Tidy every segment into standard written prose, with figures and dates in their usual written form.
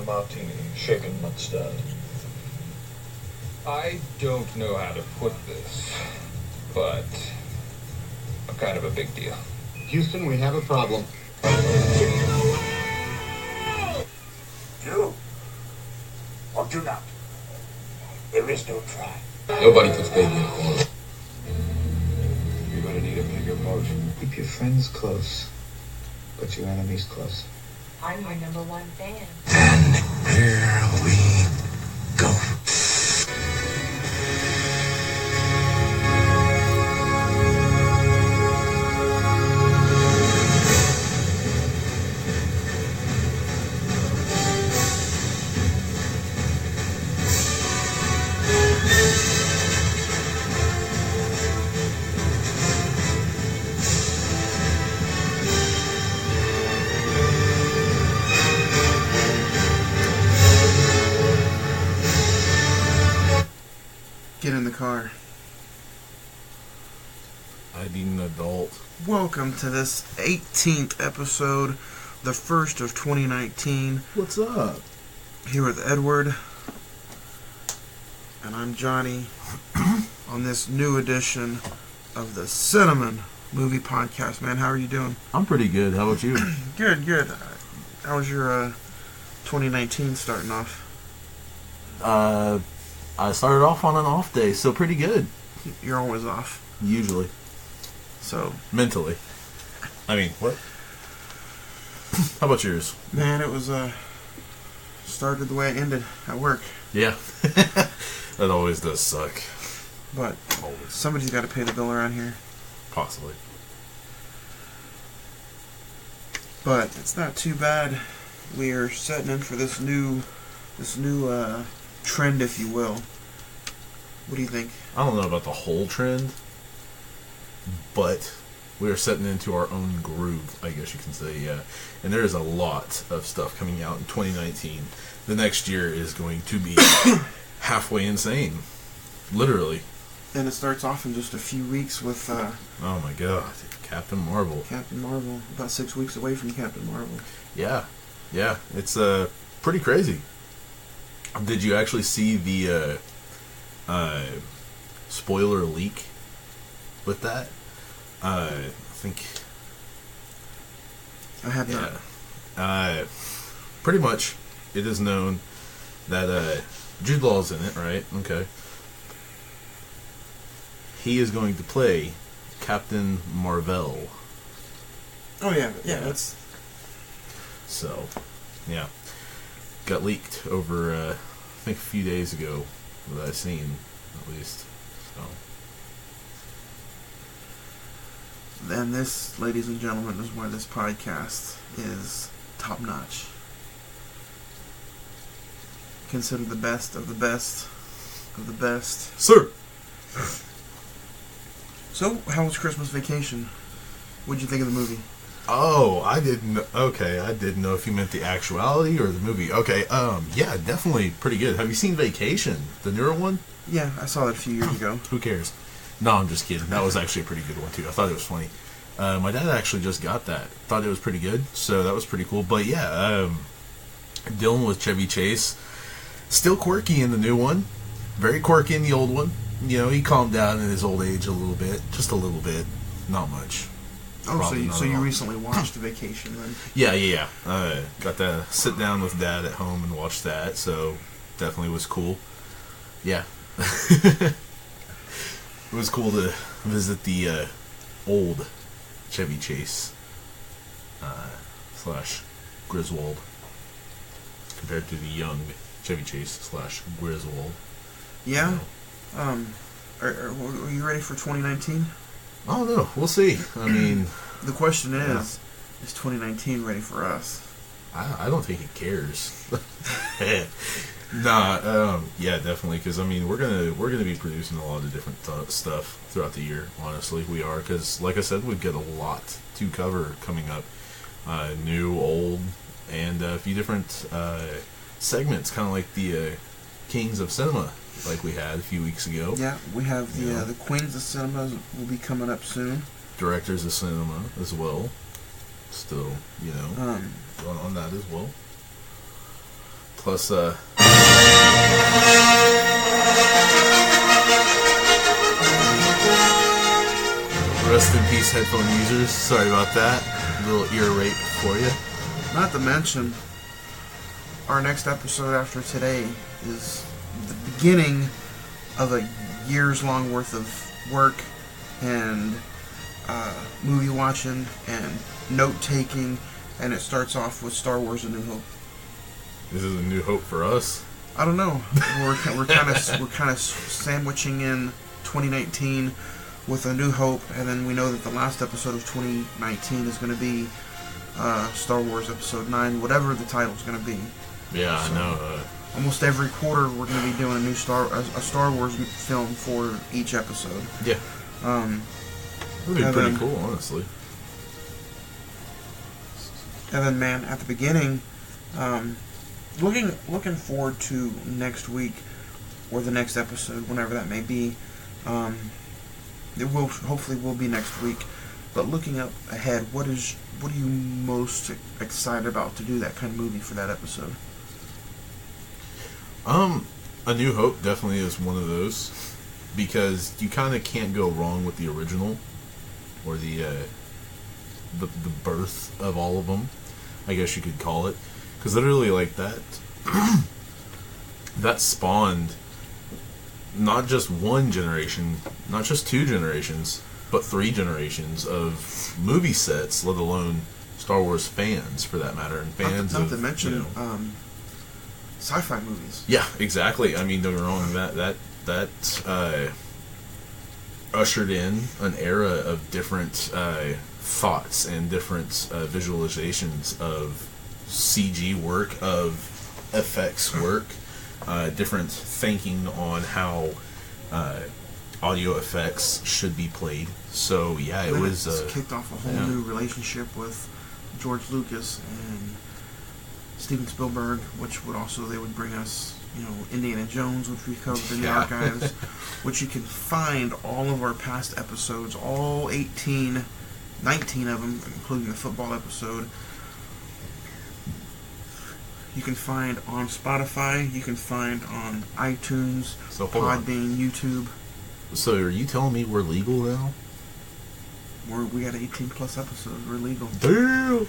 martini, shaken not stirred. I don't know how to put this, but I'm kind of a big deal. Houston, we have a problem. Do or do not. There is no try. Nobody puts baby in a corner. You're gonna need a bigger boat. Keep your friends close, but your enemies close. I'm your #1 fan. And here we go. Get in the car. I need an adult. Welcome to this 18th episode, the first of 2019. What's up? Here with Edward. And I'm Johnny on this new edition of the Cine-men movie podcast. Man, how are you doing? I'm pretty good. How about you? Good. How was your 2019 starting off? I started off on an off day, so pretty good. You're always off. Usually. So. Mentally. I mean, what? How about yours? Man, it was, started the way it ended at work. Yeah. That always does suck. But Always. somebody's got to pay the bill around here. Possibly. But it's not too bad. We are setting in for this new trend, if you will. What do you think? I don't know about the whole trend, but we are setting into our own groove, I guess you can say, yeah. And there is a lot of stuff coming out in 2019. The next year is going to be halfway insane. Literally. And it starts off in just a few weeks with Oh my god. Captain Marvel. Captain Marvel. About 6 weeks away from Captain Marvel. Yeah. It's pretty crazy. Did you actually see the spoiler leak with that? I think I have not. Pretty much it is known that Jude Law's in it, right? Okay. He is going to play Captain Marvel. Oh yeah. That's So, yeah. Got leaked over, I think a few days ago that I've seen, at least. So. And this, ladies and gentlemen, is why this podcast is top notch. Considered the best of the best of the best. Sir! So, how was Christmas vacation? What'd you think of the movie? Oh, I didn't. Okay, I didn't know if you meant the actuality or the movie. Okay, yeah, definitely pretty good. Have you seen Vacation, the newer one? Yeah, I saw it a few years ago. Who cares? No, I'm just kidding. That was actually a pretty good one too. I thought it was funny. My dad actually just got that. Thought it was pretty good, so that was pretty cool. But yeah, Dylan with Chevy Chase, still quirky in the new one, very quirky in the old one. You know, he calmed down in his old age a little bit, just a little bit, not much. Oh, Probably so you not. recently watched Vacation then? Yeah. Got to sit down with Dad at home and watch that, so definitely was cool. Yeah. It was cool to visit the old Chevy Chase / Griswold compared to the young Chevy Chase / Griswold. Yeah? You know. Are you ready for 2019? I don't know. We'll see. I mean... The question is 2019 ready for us? I don't think it cares. Nah, yeah, definitely, because, I mean, we're gonna be producing a lot of different stuff throughout the year, honestly. We are, because, like I said, we've got a lot to cover coming up. New, old, and a few different segments, kind of like the Kings of Cinema, like we had a few weeks ago. Yeah, we have the Queens of Cinema will be coming up soon. Directors of Cinema as well. Still, going on that as well. Plus, rest in peace, headphone users. Sorry about that. A little ear rape for you. Not to mention, our next episode after today is the beginning of a years-long worth of work and movie watching and note-taking, and it starts off with Star Wars: A New Hope. This is a new hope for us. I don't know. We're kind of sandwiching in 2019 with A New Hope, and then we know that the last episode of 2019 is going to be Star Wars Episode 9, whatever the title's going to be. Yeah, So, I know. almost every quarter, we're going to be doing a Star Wars film for each episode. Yeah. It'll be and pretty then- cool, honestly. And then, man, at the beginning, looking forward to next week or the next episode, whenever that may be. It will hopefully will be next week. But looking up ahead, what are you most excited about to do that kind of movie for that episode? A New Hope definitely is one of those, because you kind of can't go wrong with the original, or the birth of all of them, I guess you could call it, because literally like that that spawned not just one generation, not just two generations, but three generations of movie sets, let alone Star Wars fans, for that matter, and fans Not of, to mention you know, sci-fi movies. yeah, exactly. I mean, don't get me wrong. That ushered in an era of different thoughts and different visualizations of CG work, of effects work, different thinking on how audio effects should be played. So yeah, it Then was it's kicked off a whole yeah. new relationship with George Lucas and Steven Spielberg, which would also, they would bring us, you know, Indiana Jones, which we covered in the Yeah. archives, which you can find all of our past episodes, all 19 of them, including the football episode. You can find on Spotify, you can find on iTunes, So hold on. Podbean, YouTube. So are you telling me we're legal now? We got 18 plus episodes. We're legal. Damn.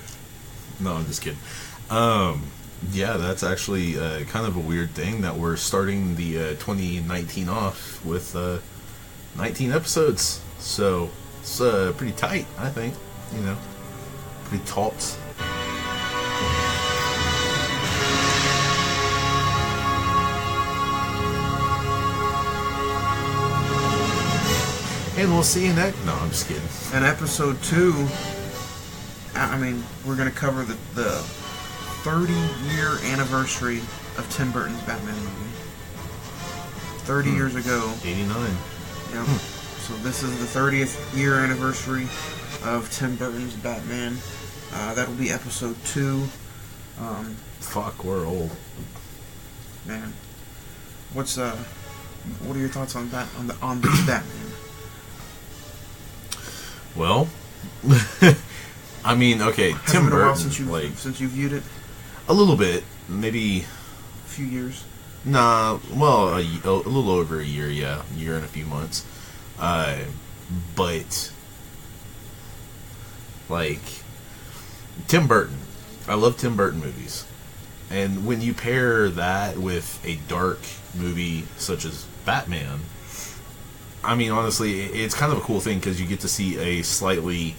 No, I'm just kidding. Yeah, that's actually kind of a weird thing that we're starting the 2019 off with 19 episodes. So it's pretty tight, I think. You know, pretty taut. And we'll see you next. No, I'm just kidding. And episode 2, I mean, we're going to cover the 30-year anniversary of Tim Burton's Batman movie. 30 years ago. 89. Yep. So this is the 30th year anniversary of Tim Burton's Batman. That'll be episode 2. Fuck, we're old. Man, what are your thoughts on on this Batman? Well, I mean, okay, Has Tim it been a while Burton, since you viewed it? a little bit, maybe. A few years. Nah, well, a little over a year, yeah, year and a few months. But like Tim Burton, I love Tim Burton movies, and when you pair that with a dark movie such as Batman, I mean, honestly, it's kind of a cool thing because you get to see a slightly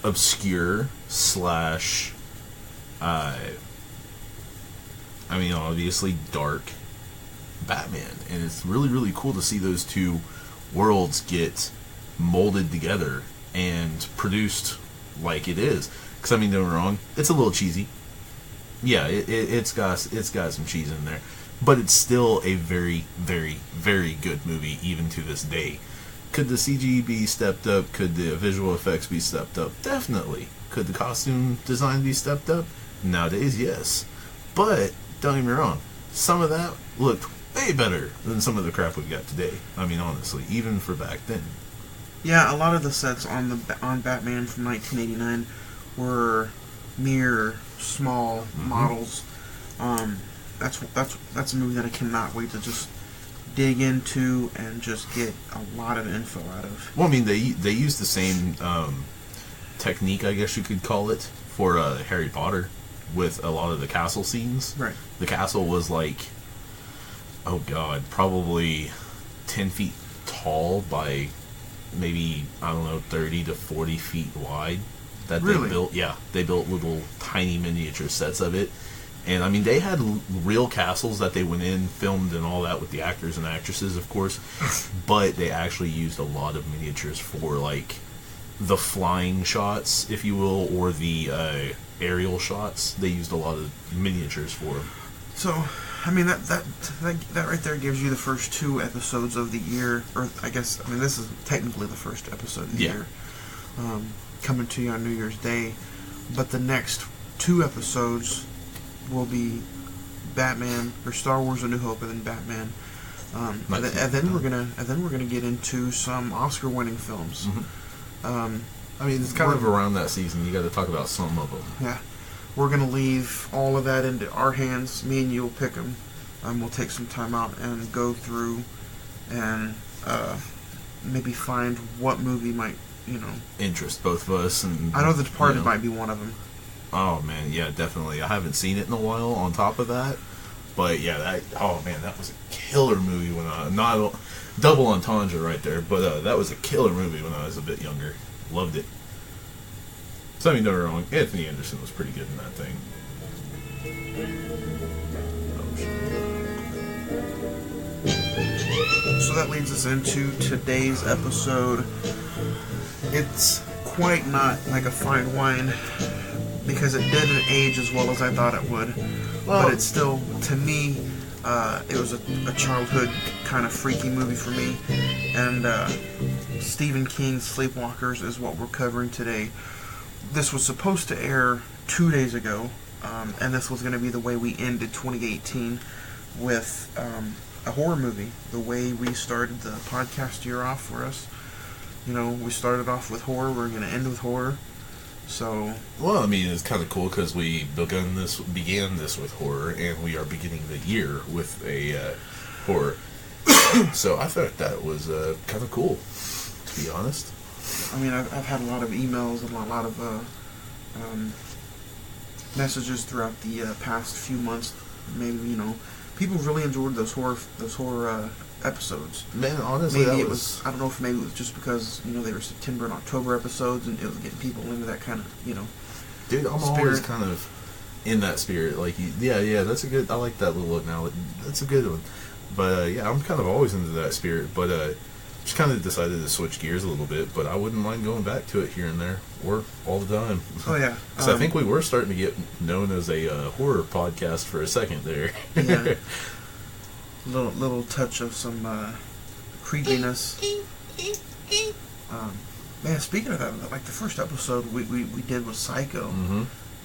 obscure slash, I mean, obviously dark Batman, and it's really, really cool to see those two worlds get molded together and produced like it is. Because I mean, don't get me wrong, it's a little cheesy. Yeah, it's got some cheese in there, but it's still a very, very, very good movie even to this day. Could the CG be stepped up? Could the visual effects be stepped up? Definitely. Could the costume design be stepped up? Nowadays, yes. But don't get me wrong, some of that looked way better than some of the crap we got today. I mean, honestly, even for back then. Yeah, a lot of the sets on Batman from 1989 were mere small models. that's a movie that I cannot wait to just dig into and just get a lot of info out of. Well, I mean, they use the same technique, I guess you could call it, for Harry Potter with a lot of the castle scenes. Right. The castle was like, oh god, probably 10 feet tall by maybe, I don't know, 30 to 40 feet wide. That Really? They built. Yeah, they built little tiny miniature sets of it. And I mean, they had real castles that they went in, filmed, and all that with the actors and actresses, of course. But they actually used a lot of miniatures for like the flying shots, if you will, or the aerial shots. They used a lot of miniatures for them. So, I mean, that right there gives you the first 2 episodes of the year, or I guess, I mean, this is technically the first episode of the year, coming to you on New Year's Day. But the next 2 episodes will be Batman, or Star Wars: A New Hope, and then Batman. And then we're gonna get into some Oscar-winning films. Mm-hmm. I mean, it's kind of around that season. You got to talk about some of them. Yeah, we're gonna leave all of that into our hands. Me and you will pick them. We'll take some time out and go through and maybe find what movie might, interest both of us. And I know The Departed might be one of them. Oh man, yeah, definitely. I haven't seen it in a while. On top of that, but yeah, that was a killer movie when not double entendre right there, but that was a killer movie when I was a bit younger. Loved it. So I mean, don't get me wrong, Anthony Anderson was pretty good in that thing. So that leads us into today's episode. It's quite not like a fine wine, because it didn't age as well as I thought it would. Well, but it's still, to me, it was a childhood kind of freaky movie for me. And Stephen King's Sleepwalkers is what we're covering today. This was supposed to air 2 days ago, and this was going to be the way we ended 2018 with a horror movie. The way we started the podcast year off for us. We started off with horror, we're going to end with horror. So, well, I mean, it's kind of cool because we began this with horror, and we are beginning the year with a horror. So I thought that was kind of cool, to be honest. I mean, I've had a lot of emails and a lot of messages throughout the past few months. Maybe people really enjoyed those horror episodes. Man, honestly, maybe I don't know if maybe it was just because they were September and October episodes, and it was getting people into that kind of Dude, I'm spirit. always kind of in that spirit. Like, yeah, that's a good. I like that little analogy. That's a good one. But yeah, I'm kind of always into that spirit. But just kind of decided to switch gears a little bit. But I wouldn't mind going back to it here and there, or all the time. Oh yeah, So I think we were starting to get known as a horror podcast for a second there. Yeah. Little touch of some creepiness. Man, speaking of that, like the first episode we did was Psycho,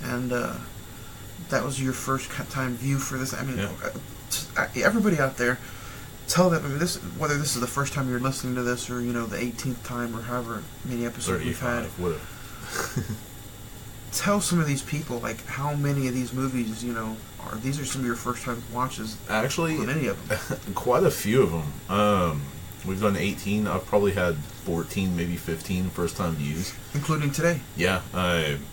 and that was your first time view for this. I mean, everybody out there, tell them. I mean, whether this is the first time you're listening to this, or the 18th time, or however many episodes we've had. Tell some of these people like how many of these movies these are some of your first time watches. Actually, on any of them. Quite a few of them. We've done 18. I've probably had 14, maybe 15 first time views, including today. Yeah,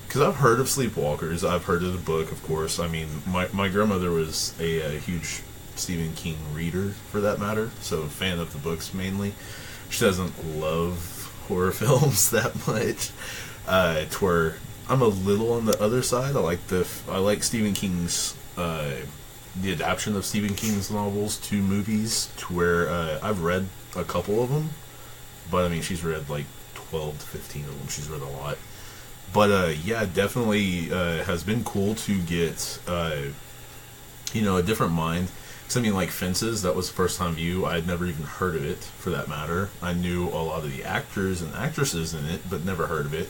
because I've heard of Sleepwalkers. I've heard of the book, of course. I mean, my grandmother was a huge Stephen King reader, for that matter, so fan of the books mainly. She doesn't love horror films that much, to where I'm a little on the other side. I like Stephen King's the adaptation of Stephen King's novels to movies, to where I've read a couple of them, but I mean, she's read like 12 to 15 of them. She's read a lot. But yeah, definitely has been cool to get a different mind. Because I mean, like Fences, that was the first time view. I had never even heard of it, for that matter. I knew a lot of the actors and actresses in it, but never heard of it.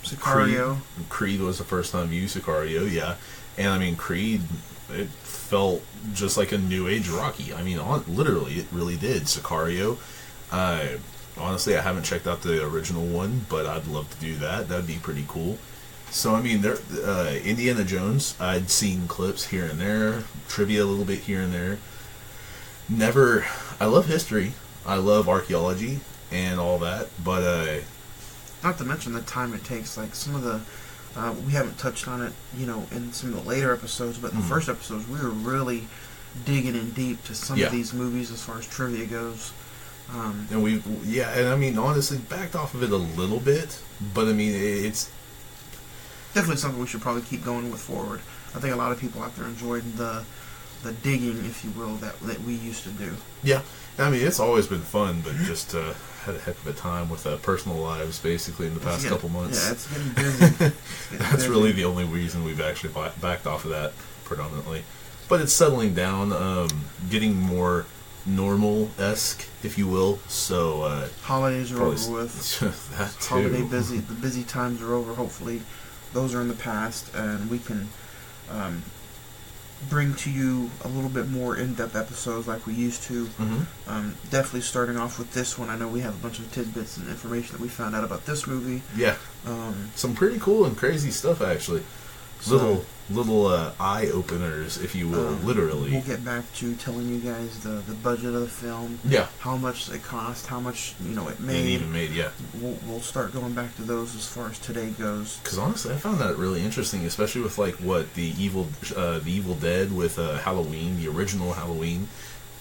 Sicario. Creed was the first time view. Sicario, yeah. And I mean, Creed, it felt just like a new age Rocky. I mean, literally, it really did. Sicario. Honestly, I haven't checked out the original one, but I'd love to do that. That'd be pretty cool. So I mean, there, Indiana Jones. I'd seen clips here and there, trivia a little bit here and there. Never. I love history. I love archaeology and all that, but not to mention the time it takes. Like some of the, we haven't touched on it, in some of the later episodes, but in the first episodes, we were really digging in deep to some of these movies as far as trivia goes. And and I mean, honestly, backed off of it a little bit, but I mean, it's definitely something we should probably keep going with forward. I think a lot of people out there enjoyed the digging, if you will, that we used to do. Yeah, I mean, it's always been fun, but just had a heck of a time with personal lives, basically, in the past couple months. Yeah, it's getting busy. That's really the only reason we've actually backed off of that, predominantly. But it's settling down, getting more normal-esque, if you will. So holidays are over with. That too. The busy times are over. Hopefully, those are in the past, and we can bring to you a little bit more in-depth episodes like we used to. Definitely starting off with this one. I know we have a bunch of tidbits and information that we found out about this movie. Yeah. Some pretty cool and crazy stuff, actually. Little eye openers, if you will, literally. We'll get back to telling you guys the budget of the film. Yeah. How much it cost, how much it made. It even made, yeah. We'll start going back to those as far as today goes. Because honestly, I found that really interesting, especially with the Evil Dead with Halloween, the original Halloween.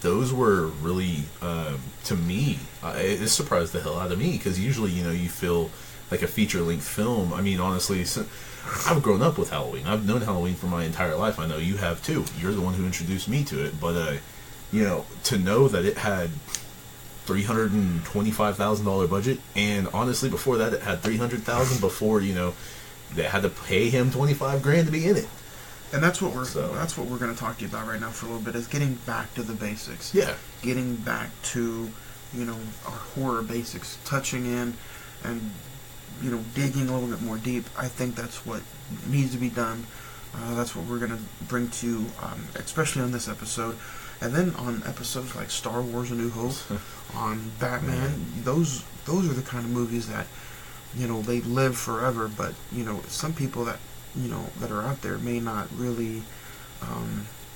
Those were really, to me, it surprised the hell out of me, because usually, you feel like a feature-length film. I mean, honestly, I've grown up with Halloween. I've known Halloween for my entire life. I know you have too. You're the one who introduced me to it. But, to know that it had $325,000 budget, and honestly, before that, it had $300,000 before, they had to pay him $25,000 to be in it. And that's what we're going to talk to you about right now for a little bit, is getting back to the basics. Yeah. Getting back to, our horror basics, touching in and digging a little bit more deep. I think that's what needs to be done. That's what we're going to bring to you, especially on this episode. And then on episodes like Star Wars: A New Hope, on Batman, those are the kind of movies that, they live forever, but, some people that, that are out there may not really...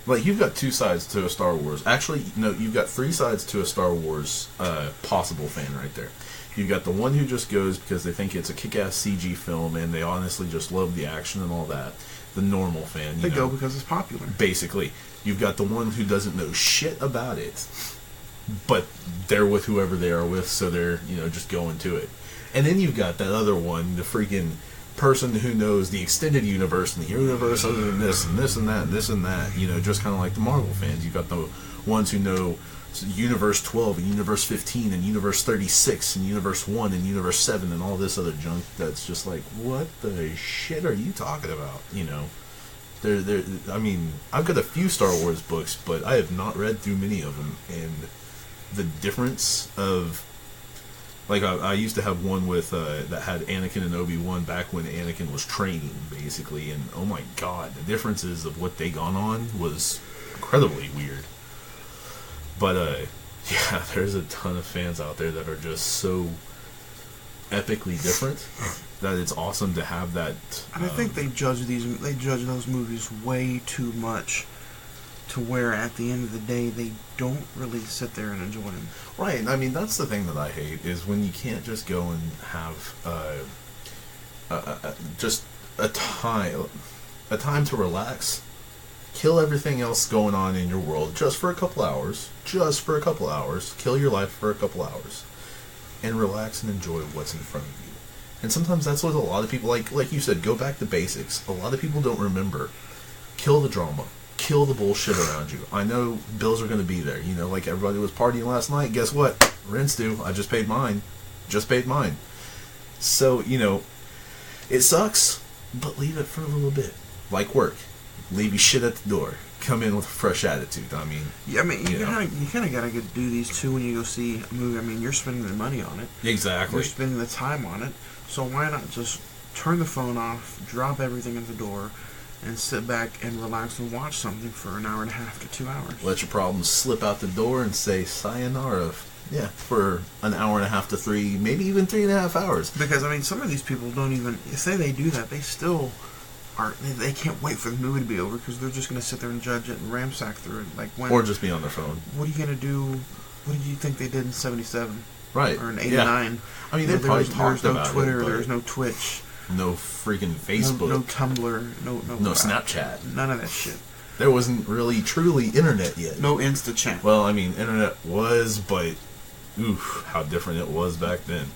Like, you've got two sides to a Star Wars. Actually, no, you've got three sides to a Star Wars possible fan right there. You've got the one who just goes because they think it's a kick-ass CG film and they honestly just love the action and all that. The normal fan, They go because it's popular. Basically. You've got the one who doesn't know shit about it, but they're with whoever they are with, so they're, just going to it. And then you've got that other one, the freaking person who knows the extended universe and the universe other than this and this and that and this and that, just kind of like the Marvel fans. You've got the ones who know Universe 12 and Universe 15 and Universe 36 and Universe 1 and Universe 7 and all this other junk that's just like, what the shit are you talking about? I mean, I've got a few Star Wars books, but I have not read through many of them, and the difference of, like, I used to have one with that had Anakin and Obi-Wan back when Anakin was training, basically, and oh my god, the differences of what they gone on was incredibly weird. But, yeah, there's a ton of fans out there that are just so epically different that it's awesome to have that. And I think they judge those movies way too much, to where at the end of the day they don't really sit there and enjoy them. Right. I mean, that's the thing that I hate, is when you can't just go and have just a time to relax. Kill everything else going on in your world just for a couple hours. Kill your life for a couple hours. And relax and enjoy what's in front of you. And sometimes that's what a lot of people, like you said, go back to basics. A lot of people don't remember. Kill the drama. Kill the bullshit around you. I know bills are going to be there. Like everybody was partying last night. Guess what? Rent's due. I just paid mine. So, it sucks, but leave it for a little bit. Like work. Leave your shit at the door. Come in with a fresh attitude. I mean, yeah, I mean, you kind of gotta do these too when you go see a movie. I mean, you're spending the money on it. Exactly. You're spending the time on it. So why not just turn the phone off, drop everything at the door, and sit back and relax and watch something for an hour and a half to 2 hours. Let your problems slip out the door and say sayonara, Yeah, for an hour and a half to 3, maybe even 3.5 hours. Because, I mean, some of these people don't even... Say they do that, they still aren't... They can't wait for the movie to be over because they're just going to sit there and judge it and ramsack through it. Like when... Or just be on their phone. What are you going to do... What did you think they did in 77? Right. Or in 89? Yeah. I mean, they probably talked about it. There was no Twitter, it, there was no Twitch. No freaking Facebook. No Tumblr. No Snapchat. None of that shit. There wasn't really, truly internet yet. No InstaChat. Well, I mean, internet was, but... Oof, how different it was back then.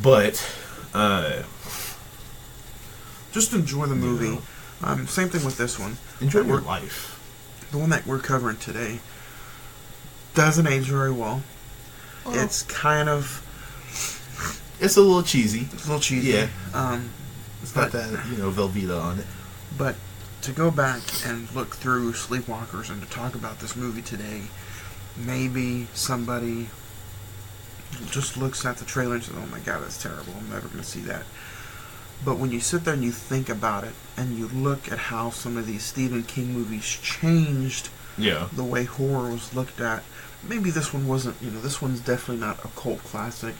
But, just enjoy the movie. Same thing with this one. Enjoy your life. The one that we're covering today doesn't age very well. Oh. It's kind of... It's a little cheesy. It's a little cheesy. Yeah. It's got that, Velveeta on it. But to go back and look through Sleepwalkers and to talk about this movie today, maybe somebody just looks at the trailer and says, oh my god, that's terrible, I'm never going to see that. But when you sit there and you think about it, and you look at how some of these Stephen King movies changed the way horror was looked at, maybe this one wasn't, this one's definitely not a cult classic,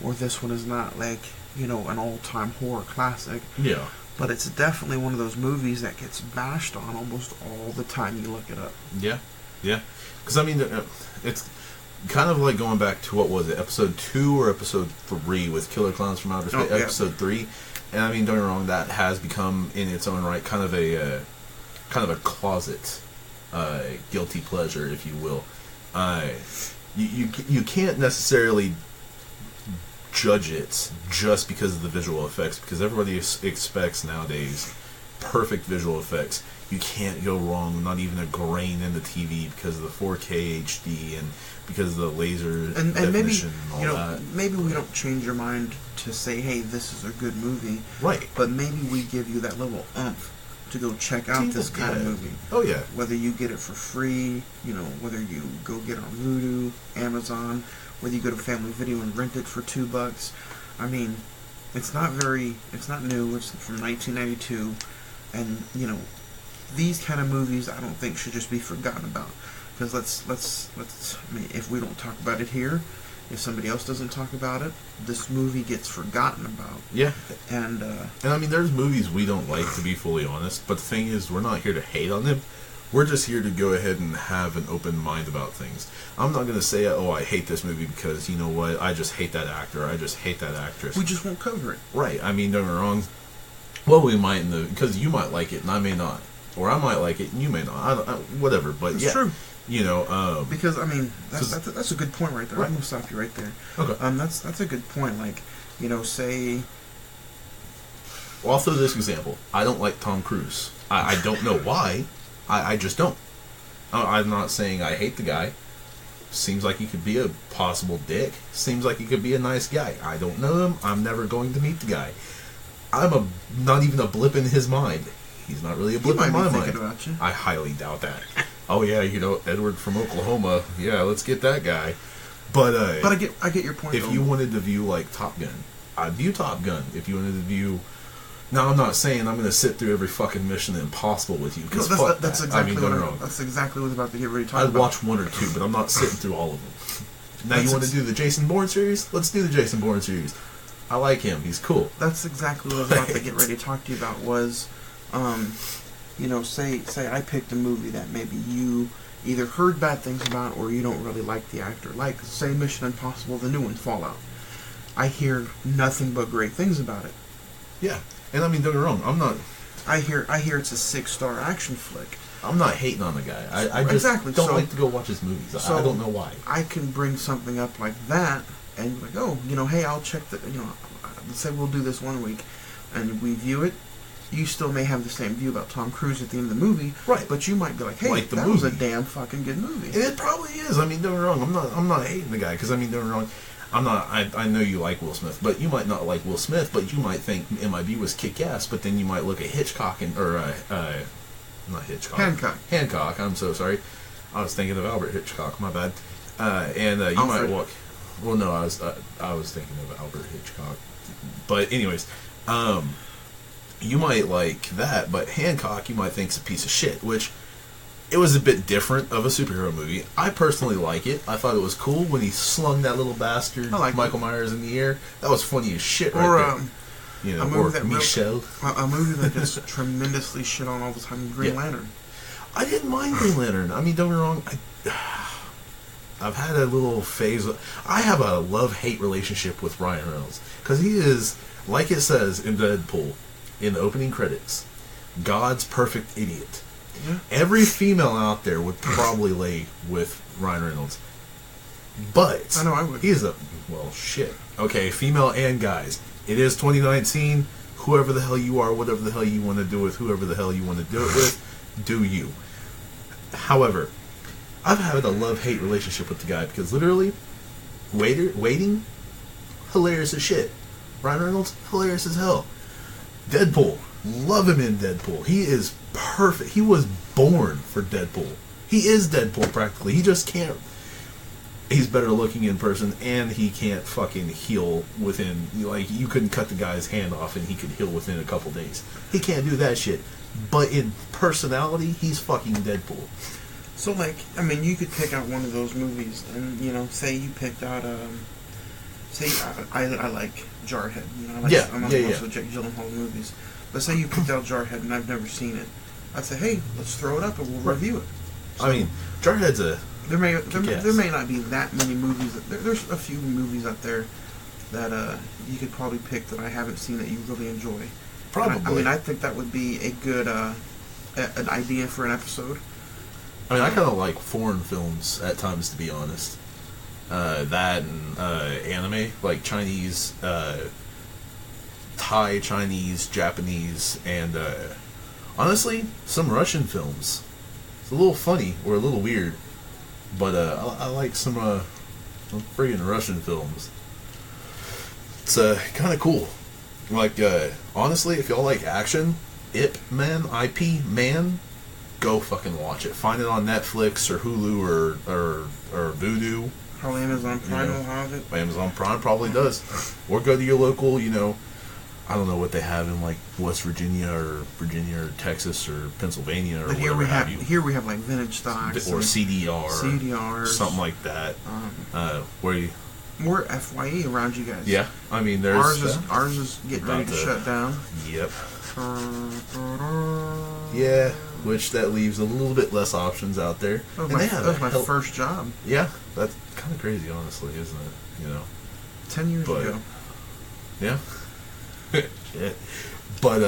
or this one is not like, an all-time horror classic. Yeah. But it's definitely one of those movies that gets bashed on almost all the time you look it up. Yeah. Yeah. Because, I mean, it's kind of like going back to, what was it, episode 2 or episode 3 with Killer Clowns from Outer Space, episode 3. And, I mean, don't get me wrong, that has become, in its own right, kind of a closet guilty pleasure, if you will. You can't necessarily judge it just because of the visual effects, because everybody expects nowadays perfect visual effects. You can't go wrong, not even a grain in the TV, because of the 4K HD and because of the laser definition and all that. Maybe we don't change your mind to say, hey, this is a good movie. Right. But maybe we give you that little oomph to go check out this kind of movie. Oh, yeah. Whether you get it for free, whether you go get it on Vudu, Amazon, whether you go to Family Video and rent it for $2. I mean, it's not new, it's from 1992, and, these kind of movies I don't think should just be forgotten about. Because I mean, if we don't talk about it here, if somebody else doesn't talk about it, this movie gets forgotten about. Yeah. And I mean, there's movies we don't like, to be fully honest, but the thing is, we're not here to hate on them. We're just here to go ahead and have an open mind about things. I'm not going to say, oh, I hate this movie because, you know what, I just hate that actor, I just hate that actress. We just won't cover it. Right. I mean, don't get me wrong. Well, we might, because you might like it and I may not. Or I might like it and you may not. Whatever, but it's true. Because, I mean, that's a good point right there. Right. I'm going to stop you right there. Okay. That's a good point. Like, say... Well, I'll throw this example. I don't like Tom Cruise. I don't know why. I just don't. I'm not saying I hate the guy. Seems like he could be a possible dick. Seems like he could be a nice guy. I don't know him. I'm never going to meet the guy. I'm not even a blip in his mind. He's not really a blip in my mind. About you. I highly doubt that. Oh yeah, Edward from Oklahoma. Yeah, let's get that guy. But I get your point. If you wanted to view like Top Gun, I'd view Top Gun. If you wanted to view, now I'm not saying I'm going to sit through every fucking Mission Impossible with you. Because that's exactly what I was about to get ready to talk about. I'd watch 1 or 2, but I'm not sitting through all of them. Now you want to do the Jason Bourne series? Let's do the Jason Bourne series. I like him. He's cool. That's exactly what I was about to get ready to talk to you about. Was, say I picked a movie that maybe you either heard bad things about or you don't really like the actor. Like, say, Mission Impossible, the new one, Fallout. I hear nothing but great things about it. Yeah, and I mean, don't get me wrong. I'm not. I hear it's a 6-star action flick. I'm not hating on the guy. I just don't like to go watch his movies. I don't know why. I can bring something up like that, and you're like, oh, hey, I'll check the, let's say we'll do this one week, and we view it. You still may have the same view about Tom Cruise at the end of the movie, right? But you might be like, hey, that was a damn fucking good movie. And it probably is. I mean, don't get me wrong. I'm not hating the guy, because I mean, don't get me wrong. I'm not. I know you like Will Smith, but you might not like Will Smith. But you might think MIB was kick-ass. But then you might look at Hitchcock not Hitchcock. Hancock. I'm so sorry. I was thinking of Albert Hitchcock. My bad. You might walk. Well, no, I was thinking of Albert Hitchcock. But anyways, you might like that, but Hancock you might think's a piece of shit. Which it was a bit different of a superhero movie. I personally like it. I thought it was cool when he slung that little bastard Michael Myers in the air. That was funny as shit right there. You know, or Michelle. A movie that gets tremendously shit on all the time, Green Lantern. I didn't mind Green Lantern. I mean, don't get me wrong. I've had a little phase. I have a love-hate relationship with Ryan Reynolds. Because he is, like it says in Deadpool, in the opening credits, God's perfect idiot. Yeah. Every female out there would probably lay with Ryan Reynolds. But I know I would. He's shit. Okay, female and guys. It is 2019. Whoever the hell you are, whatever the hell you want to do with whoever the hell you want to do it with, do you. However, I've had a love-hate relationship with the guy because literally, waiting, hilarious as shit. Ryan Reynolds, hilarious as hell. Deadpool, love him in Deadpool. He is perfect. He was born for Deadpool. He is Deadpool practically. He just can't. He's better looking in person, and he can't fucking heal within. Like, you couldn't cut the guy's hand off, and he could heal within a couple days. He can't do that shit. But in personality, he's fucking Deadpool. So, like, I mean, you could pick out one of those movies, and, you know, say you picked out, say, I like Jarhead, you know, I like most of Jake Gyllenhaal movies, but say you picked out Jarhead, and I've never seen it, I'd say, hey, let's throw it up, and we'll review it. So, I mean, Jarhead's a... There may not be that many movies, there's a few movies out there that, you could probably pick that I haven't seen that you really enjoy. Probably. I mean, I think that would be a good, an idea for an episode. I mean, I kind of like foreign films at times, to be honest. That and anime, like Chinese, Thai, Chinese, Japanese, and honestly, some Russian films. It's a little funny or a little weird, but I like some friggin' Russian films. It's kind of cool. Like, honestly, if y'all like action, IP Man, go fucking watch it. Find it on Netflix or Hulu or Vudu. Probably Amazon Prime will have it. Amazon Prime probably does. Or go to your local, you know, I don't know what they have in, like, West Virginia or Texas or Pennsylvania or whatever have you. Here we have, like, vintage stocks. Or CDRs. Something like that. More FYE around you guys. Yeah, I mean, there's... Ours is getting ready to shut down. Yep. Yeah, which that leaves a little bit less options out there. That was my first job. Yeah, that's kind of crazy, honestly, isn't it? You know, 10 years ago. Yeah. Shit. But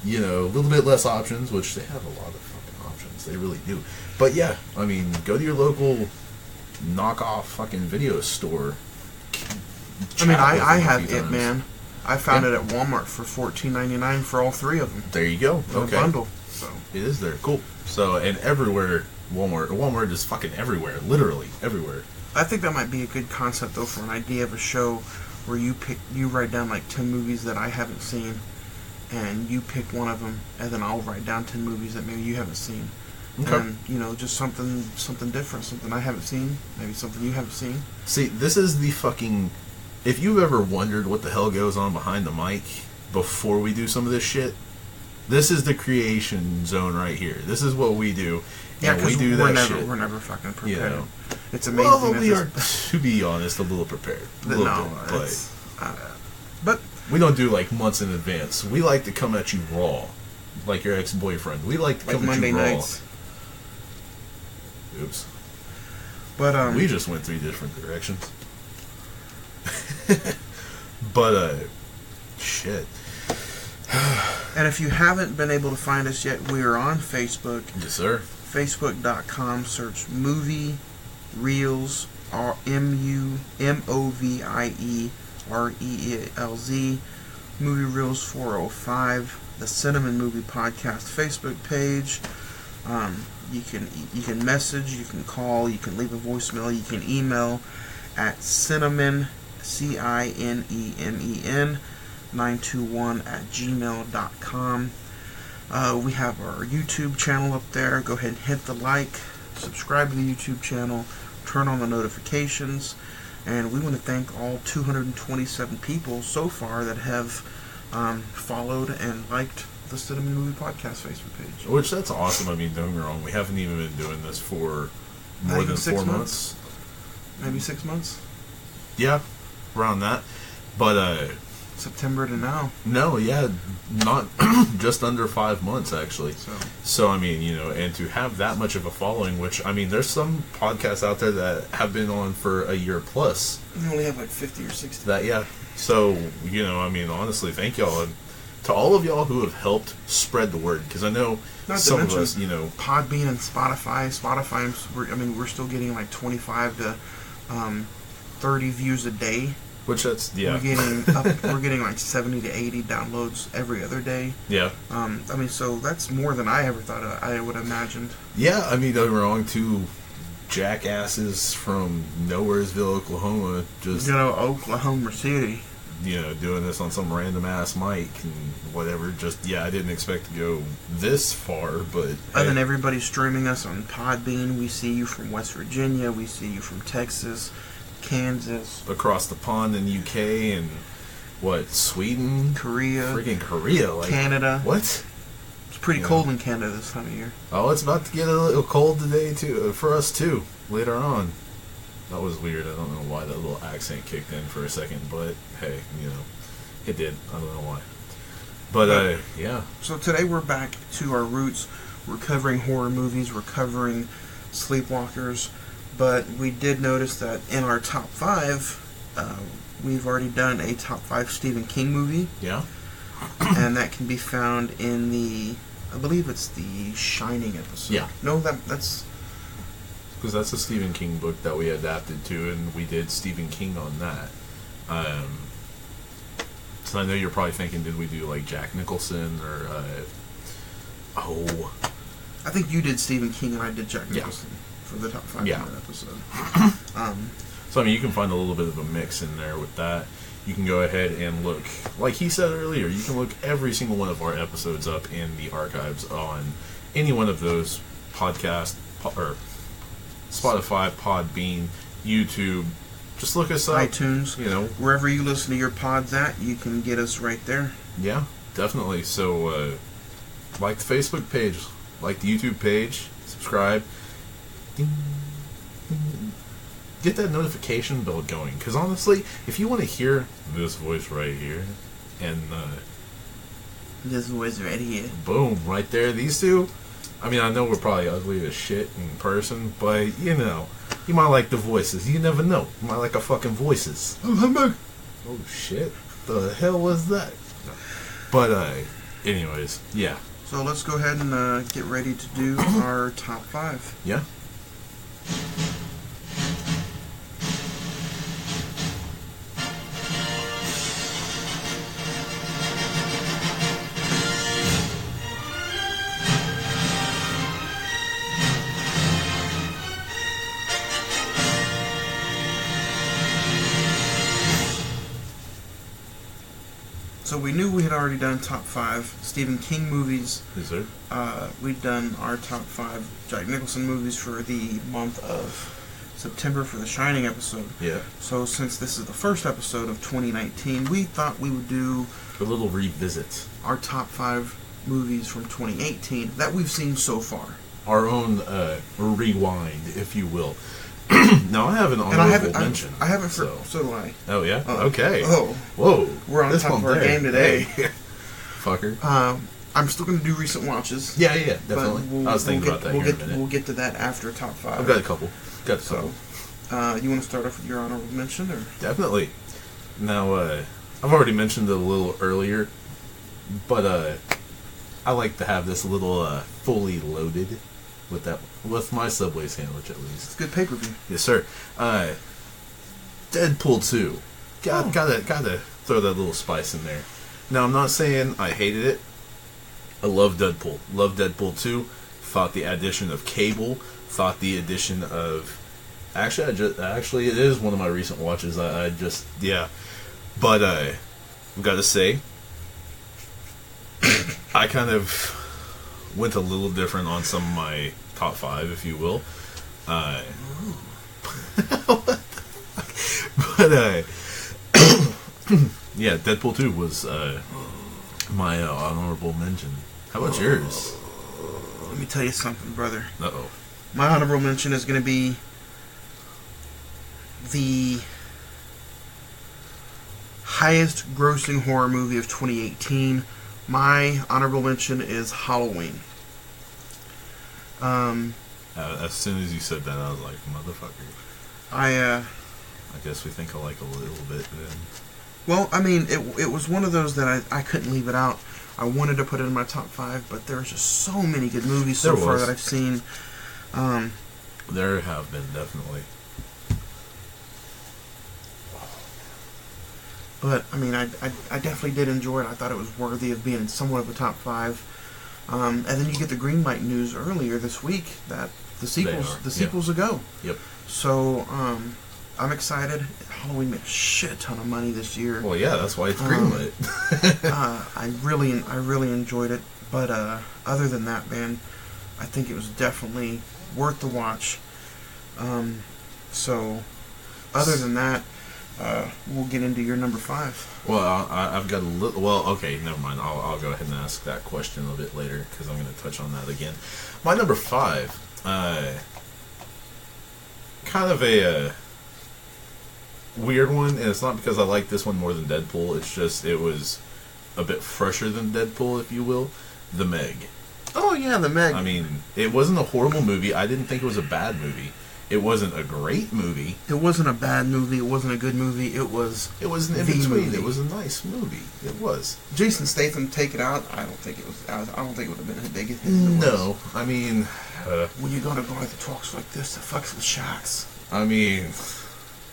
you know, a little bit less options, which they have a lot of fucking options. They really do. But yeah, I mean, go to your local knockoff fucking video store. I mean, I have It Man. I found it at Walmart for $14.99 for all three of them. There you go. Okay. A bundle. So it is there. Cool. So, and everywhere, Walmart is fucking everywhere. Literally everywhere. I think that might be a good concept, though, for an idea of a show where you write down like 10 movies that I haven't seen, and you pick one of them, and then I'll write down 10 movies that maybe you haven't seen. Okay. And, you know, just something different, something I haven't seen, maybe something you haven't seen. See, this is the fucking... If you've ever wondered what the hell goes on behind the mic before we do some of this shit, this is the creation zone right here. This is what we do. Yeah, because we're never fucking prepared. You know? It's amazing. Well, we are, to be honest, a little prepared. But we don't do like months in advance. We like to come at you raw, like your ex-boyfriend. We like to come at you raw. Monday nights. Oops. But we just went 3 different directions. But shit. And if you haven't been able to find us yet, we are on Facebook. Yes, sir. Facebook.com, search Movie Reels, MovieReelz, Movie Reels 405, the Cine-men Movie Podcast Facebook page. You can message, you can call, you can leave a voicemail, you can email at Cine-men, CINEMEN 921@gmail.com. We have our YouTube channel up there. Go ahead and hit the like, subscribe to the YouTube channel, turn on the notifications, and we want to thank all 227 people so far that have followed and liked the Cine-men Movie Podcast Facebook page. Which, that's awesome. I mean, don't get me wrong, we haven't even been doing this for more than 4 months. Maybe 6 months? Yeah, around that. But, September to now. no, yeah, not just under 5 months, actually. So, I mean, you know, and to have that much of a following, which, I mean, there's some podcasts out there that have been on for a year plus. We only have like 50 or 60. That, yeah. So, you know, I mean, honestly, thank y'all. And to all of y'all who have helped spread the word, because I know some of us, you know... Podbean and Spotify, we're still getting like 25 to 30 views a day. Which that's, yeah. We're getting like 70 to 80 downloads every other day. Yeah. I mean, so that's more than I ever thought I would have imagined. Yeah, I mean, don't get me wrong, two jackasses from Nowheresville, Oklahoma, just... You know, Oklahoma City. You know, doing this on some random-ass mic and whatever. Just, yeah, I didn't expect to go this far, but... Other than everybody streaming us on Podbean, we see you from West Virginia, we see you from Texas, Kansas, across the pond in UK and what, Sweden, Korea, freaking Korea, like Canada. What? It's pretty cold in Canada this time of year. Oh, it's about to get a little cold today too, for us too. Later on, that was weird. I don't know why that little accent kicked in for a second, but hey, you know, it did. I don't know why. But yeah. So today we're back to our roots. We're covering horror movies. We're covering Sleepwalkers. But we did notice that in our top 5, we've already done a top 5 Stephen King movie. Yeah. And that can be found in I believe it's the Shining episode. Yeah. No, that's... Because that's a Stephen King book that we adapted to, and we did Stephen King on that. So I know you're probably thinking, did we do like Jack Nicholson or... I think you did Stephen King and I did Jack Nicholson. For the top 5 yeah. in that episode. So, I mean, you can find a little bit of a mix in there with that. You can go ahead and look, like he said earlier, you can look every single one of our episodes up in the archives on any one of those podcasts, or Spotify, Podbean, YouTube. Just look us up. iTunes. You know. Wherever you listen to your pods at, you can get us right there. Yeah, definitely. So, like the Facebook page, like the YouTube page, subscribe. Get that notification bell going, because honestly, if you want to hear this voice right here and this voice right here, boom, right there, these two, I mean, I know we're probably ugly as shit in person, but you know, you might like the voices. You never know, you might like our fucking voices. Oh shit, the hell was that? But anyways, yeah, so let's go ahead and get ready to do our top 5. Yeah. So we knew we had already done top 5 Stephen King movies. Yes, sir. We'd done our top 5 Jack Nicholson movies for the month of September for the Shining episode. Yeah. So since this is the first episode of 2019, we thought we would do a little revisit. Our top 5 movies from 2018 that we've seen so far. Our own rewind, if you will. Now I have an honorable mention. I haven't. So do I. Oh yeah. Okay. Oh. Whoa. We're on top of our game today. Hey. Fucker. I'm still going to do recent watches. Yeah, definitely. I was thinking about that here in a minute. We'll get to that after top 5. I've got a couple. You want to start off with your honorable mention, or? Definitely. Now, I've already mentioned it a little earlier, but I like to have this little fully loaded with my Subway sandwich at least. It's a good pay-per-view. Yes, sir. Deadpool 2. Gotta throw that little spice in there. Now, I'm not saying I hated it. I love Deadpool. Love Deadpool 2. Thought the addition of Cable. Thought the addition of... Actually, it is one of my recent watches. But I've got to say, I kind of went a little different on some of my top 5, if you will. But yeah, Deadpool 2 was My honorable mention. How about yours? Let me tell you something, brother. Uh-oh. My honorable mention is going to be the highest grossing horror movie of 2018. My honorable mention is Halloween. As soon as you said that, I was like, motherfucker. I guess we think alike a little bit then. Well, I mean, it was one of those that I couldn't leave it out. I wanted to put it in my top 5, but there's just so many good movies so far that I've seen. There have been, definitely. But, I mean, I definitely did enjoy it. I thought it was worthy of being in somewhat of a top 5. And then you get the Greenlight news earlier this week that the sequels will go. Yep. So, I'm excited. Halloween made a shit ton of money this year. Well, yeah, that's why it's greenlit. I really enjoyed it. But other than that, man, I think it was definitely worth the watch. So, other than that, we'll get into your number 5. Well, I've got a little. Well, okay, never mind. I'll go ahead and ask that question a bit later because I'm going to touch on that again. My number 5, kind of a weird one, and it's not because I like this one more than Deadpool. It's just it was a bit fresher than Deadpool, if you will. The Meg. Oh yeah, The Meg. I mean, it wasn't a horrible movie. I didn't think it was a bad movie. It wasn't a great movie. It wasn't a bad movie. It wasn't a good movie. It was an in between. Movie. It was a nice movie. It was. Jason Statham, Take It Out. I don't think it was. I don't think it would have been as big as it No, I mean, when you got a guy that talks like this, that fucks with sharks. I mean,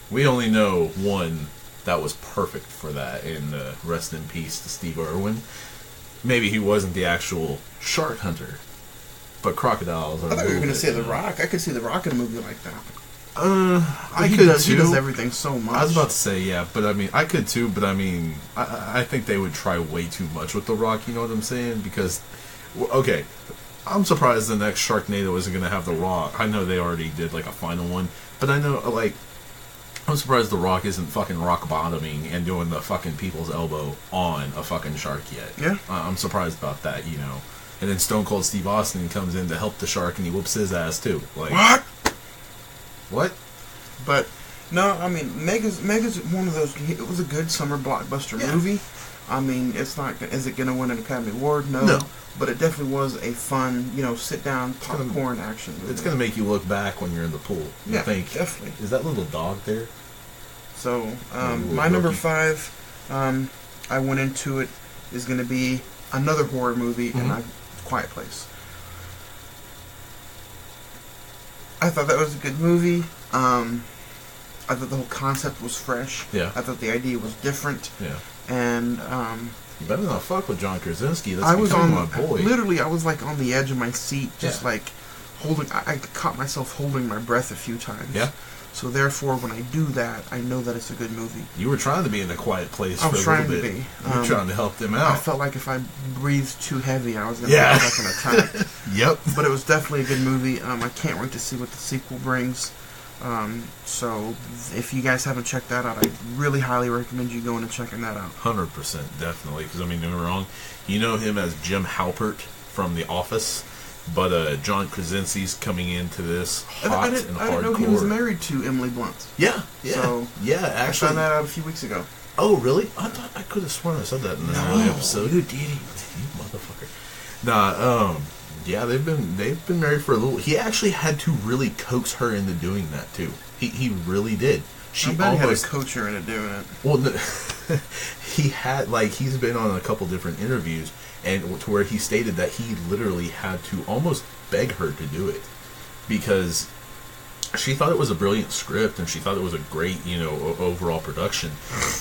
we only know one that was perfect for that. And rest in peace to Steve Irwin. Maybe he wasn't the actual shark hunter. But crocodiles are. I thought you were going to say The Rock. I could see The Rock in a movie like that. I could too. He does everything so much. I was about to say, yeah, but I mean, I could too, but I mean, I think they would try way too much with The Rock, you know what I'm saying? Because, okay, I'm surprised the next Sharknado isn't going to have The Rock. I know they already did, like, a final one, but I know, like, I'm surprised The Rock isn't fucking rock bottoming and doing the fucking people's elbow on a fucking shark yet. Yeah. I'm surprised about that, you know. And then Stone Cold Steve Austin comes in to help the shark, and he whoops his ass too. Like what? But no, I mean, Meg is one of those. It was a good summer blockbuster movie. I mean, it's not. Is it going to win an Academy Award? No. But it definitely was a fun, sit down popcorn action movie. It's going to make you look back when you're in the pool. You think, definitely. Is that little dog there? So my number 5, I went into it, is going to be another horror movie, and Quiet Place. I thought that was a good movie. I thought the whole concept was fresh. Yeah. I thought the idea was different. Yeah. And you better not fuck with John Krasinski. That's I was on my boy. Literally, I was like on the edge of my seat, just like holding. I caught myself holding my breath a few times. Yeah. So therefore, when I do that, I know that it's a good movie. You were trying to be in a quiet place. I was for a trying little to bit. be. You were trying to help them out. I felt like if I breathed too heavy, I was going to have like an attack. Yep. But it was definitely a good movie. I can't wait to see what the sequel brings. So if you guys haven't checked that out, I really highly recommend you going and checking that out. 100%, definitely. Because I mean, don't get me wrong, you know him as Jim Halpert from The Office. But John Krasinski's coming into this hot and hardcore. I didn't know he was married to Emily Blunt. Yeah. So actually, I found that out a few weeks ago. Oh, really? I thought I could have sworn I said that in the early episode. You did. You motherfucker. Nah. Yeah, they've been married for a little. He actually had to really coax her into doing that too. He really did. I bet he had to coach her into doing it. Well, he had he's been on a couple different interviews. And to where he stated that he literally had to almost beg her to do it because she thought it was a brilliant script and she thought it was a great, overall production,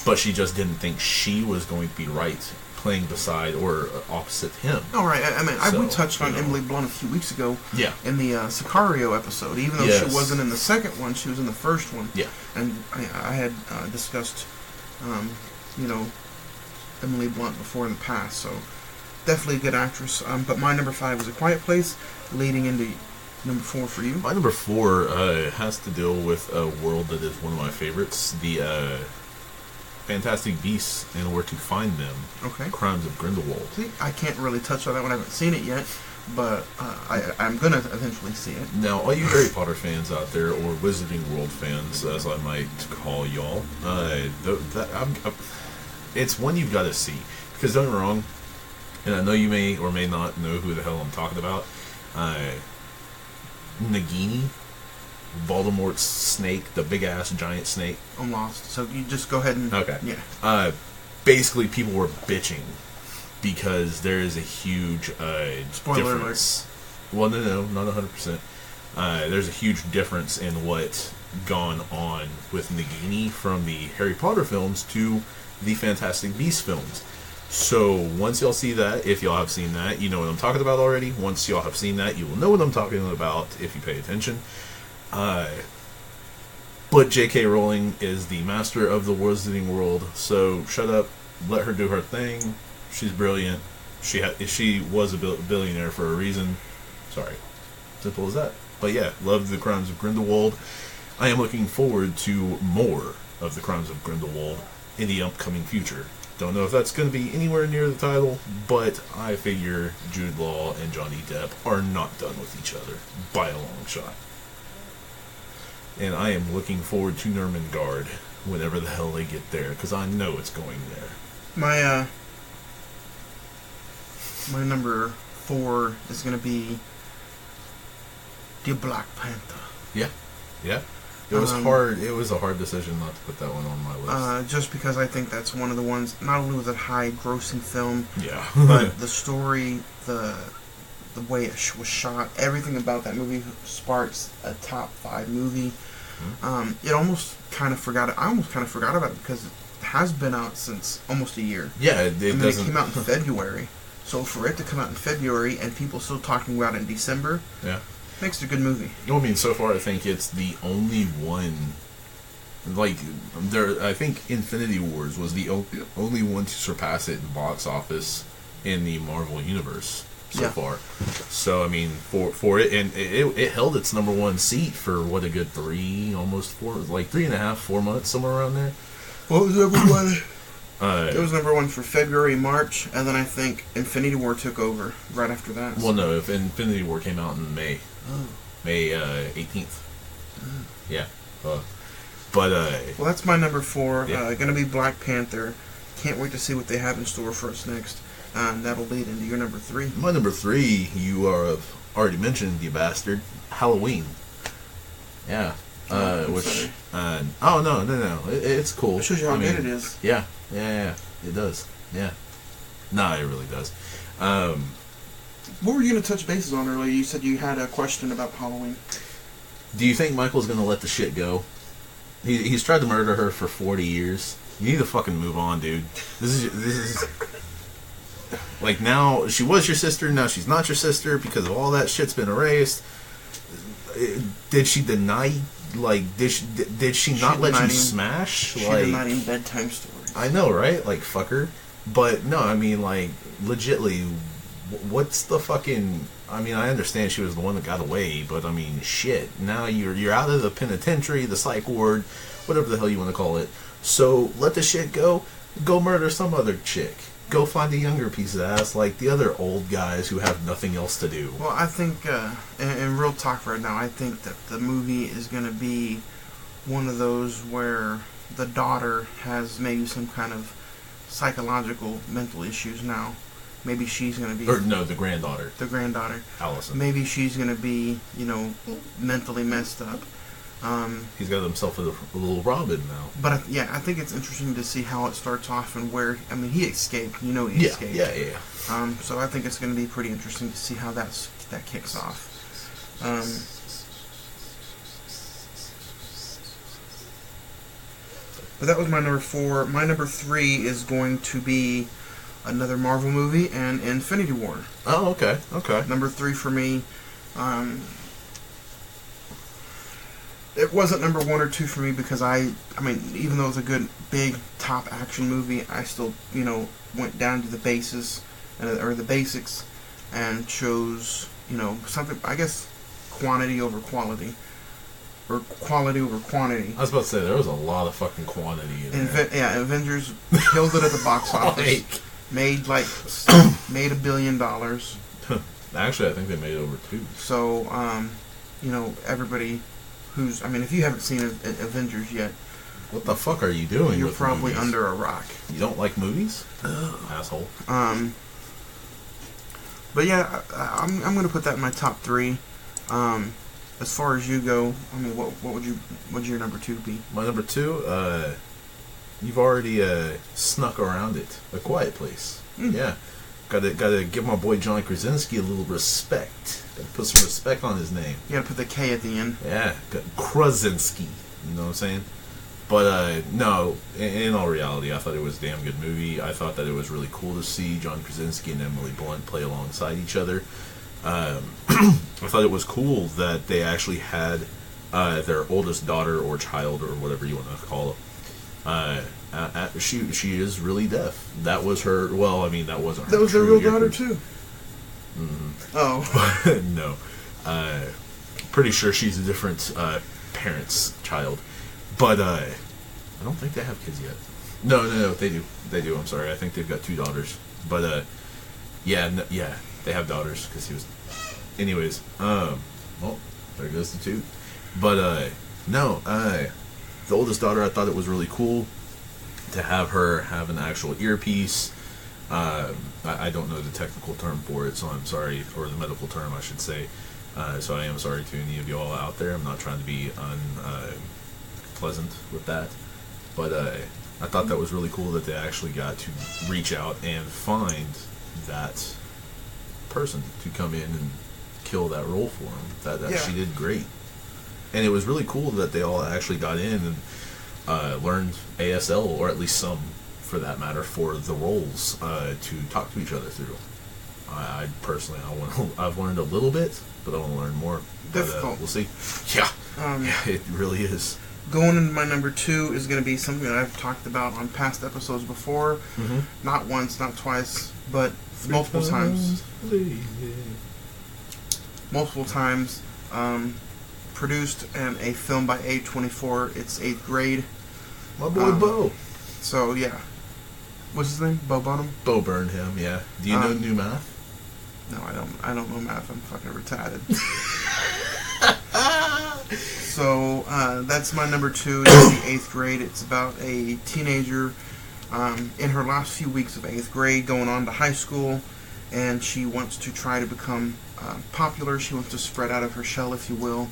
but she just didn't think she was going to be right playing beside or opposite him. All right. I mean, we touched on Emily Blunt a few weeks ago. Yeah. In the Sicario episode, even though she wasn't in the second one, she was in the first one. Yeah. And I had discussed, Emily Blunt before in the past, so. Definitely a good actress. But my number 5 is A Quiet Place, leading into number 4 for you. My number 4 has to deal with a world that is one of my favorites. The Fantastic Beasts and Where to Find Them. Okay. Crimes of Grindelwald. See, I can't really touch on that one. I haven't seen it yet, but I'm gonna eventually see it. Now, all you Harry Potter fans out there, or Wizarding World fans, as I might call y'all, it's one you've got to see. Because don't get me wrong, and I know you may or may not know who the hell I'm talking about. Nagini, Voldemort's snake, the big ass giant snake. I'm lost. So you just go ahead and okay. Yeah. Basically, people were bitching because there is a huge Spoiler difference. Well, no, not 100%. There's a huge difference in what's gone on with Nagini from the Harry Potter films to the Fantastic Beasts films. So once y'all see that, if y'all have seen that, you know what I'm talking about already. Once y'all have seen that, you will know what I'm talking about if you pay attention. But J.K. Rowling is the master of the Wizarding World, so shut up, let her do her thing. She's brilliant. She was a billionaire for a reason. Sorry. Simple as that. But yeah, love the Crimes of Grindelwald. I am looking forward to more of the Crimes of Grindelwald in the upcoming future. Don't know if that's going to be anywhere near the title, but I figure Jude Law and Johnny Depp are not done with each other by a long shot. And I am looking forward to Nurmengard whenever the hell they get there, because I know it's going there. My number 4 is going to be the Black Panther. Yeah. It was hard. It was a hard decision not to put that one on my list. Just because I think that's one of the ones. Not only was it high-grossing film, yeah, but the story, the way it was shot, everything about that movie sparks a top 5 movie. It almost kind of forgot. I almost kind of forgot about it because it has been out since almost a year. Yeah, it doesn't. It came out in February, so for it to come out in February and people still talking about it in December, yeah. Makes it a good movie. I mean, so far I think it's the only one. Like I think Infinity Wars was the only one to surpass it in box office in the Marvel universe so far. So I mean, for it, and it held its number 1 seat for what, a good 3.5, 4 months, somewhere around there. What was number 1? It was number 1 for February, March, and then I think Infinity War took over right after that. Well, no, if Infinity War came out in May. May 18th. Yeah. Well, that's my number 4. Yeah. Gonna be Black Panther. Can't wait to see what they have in store for us next. That'll lead into your number 3. My number 3, you are already mentioned, you bastard. Halloween. Yeah. Which? Oh no. It's cool. It shows you how good it is. Yeah. It does. Yeah. Nah, it really does. What were you going to touch bases on earlier? You said you had a question about Halloween. Do you think Michael's going to let the shit go? He's tried to murder her for 40 years. You need to fucking move on, dude. This is like, now she was your sister, now she's not your sister because of all that shit's been erased. Did she deny? Like, did she not let you smash? She like, denied him bedtime stories. I know, right? Like, fucker. But no, I mean, like, legitly. What's the fucking... I mean, I understand she was the one that got away, but I mean, shit. Now you're out of the penitentiary, the psych ward, whatever the hell you want to call it. So let the shit go. Go murder some other chick. Go find a younger piece of ass like the other old guys who have nothing else to do. Well, I think, in real talk right now, I think that the movie is going to be one of those where the daughter has maybe some kind of psychological, mental issues now. Maybe she's going to be... Or, no, the granddaughter. The granddaughter. Allison. Maybe she's going to be, mentally messed up. He's got himself a little Robin now. But, I think it's interesting to see how it starts off and where... I mean, he escaped. He escaped. Yeah. So I think it's going to be pretty interesting to see how that kicks off. But that was my number 4. My number 3 is going to be another Marvel movie and Infinity War. Oh, okay. Number 3 for me. It wasn't number 1 or 2 for me because I mean, even though it was a good, big, top action movie, I still, went down to the basis, or the basics, and chose, something, I guess, quantity over quality. or quality over quantity. I was about to say there was a lot of fucking quantity in there. Yeah, Avengers killed it at the box office. Made $1 billion. Actually, I think they made over 2. So, everybody who's, if you haven't seen Avengers yet, what the fuck are you doing? You're with probably movies? under a rock. You don't like movies? Asshole. But yeah, I'm gonna put that in my top 3. As far as you go, would your number 2 be? My number 2, you've already snuck around it. A Quiet Place. Yeah. Gotta give my boy John Krasinski a little respect. Gotta put some respect on his name. You gotta put the K at the end. Yeah, Krasinski. You know what I'm saying? But no, in all reality, I thought it was a damn good movie. I thought that it was really cool to see John Krasinski and Emily Blunt play alongside each other. I thought it was cool that they actually had their oldest daughter or child or whatever you want to call it. She is really deaf. That was her. Well, that wasn't her. That was her real daughter too. Mm-hmm. Oh no. Pretty sure she's a different parent's child. But I don't think they have kids yet. No, they do. They do. I'm sorry. I think they've got 2 daughters. But yeah, they have daughters because he was. Anyways, well, there goes the 2. But no, the oldest daughter, I thought it was really cool to have her have an actual earpiece. I don't know the technical term for it, so I'm sorry, or the medical term, I should say. So I am sorry to any of you all out there. I'm not trying to be unpleasant with that, but I thought that was really cool that they actually got to reach out and find that person to come in and kill that role for him. That she did great, and it was really cool that they all actually got in and learned ASL, or at least some, for that matter, for the roles to talk to each other through. I personally, I've learned a little bit, but I want to learn more. Difficult. We'll see. Yeah, it really is. Going into my number 2 is going to be something that I've talked about on past episodes before. Mm-hmm. Not once, not twice, but multiple times. Multiple times. Produced and a film by A24. It's 8th Grade. My boy Bo. So yeah, what's his name? Bo Burnham. Bo Burnham. Yeah. Do you know New Math? No, I don't. I don't know math. I'm fucking retarded. So that's my number 2. It's the 8th Grade. It's about a teenager in her last few weeks of 8th grade, going on to high school, and she wants to try to become popular. She wants to spread out of her shell, if you will.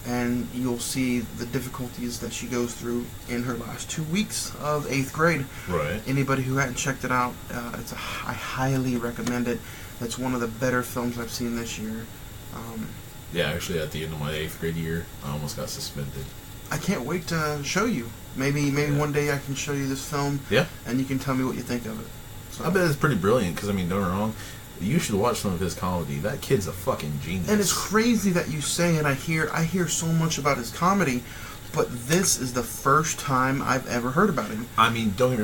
And you'll see the difficulties that she goes through in her last 2 weeks of 8th grade. Right. Anybody who hadn't checked it out, I highly recommend it. It's one of the better films I've seen this year. Yeah, actually, at the end of my 8th grade year, I almost got suspended. I can't wait to show you. Maybe one day I can show you this film. Yeah. And you can tell me what you think of it. So. I bet it's pretty brilliant, because, don't get me wrong, you should watch some of his comedy. That kid's a fucking genius. And it's crazy that you say, and I hear so much about his comedy, but this is the first time I've ever heard about him. Don't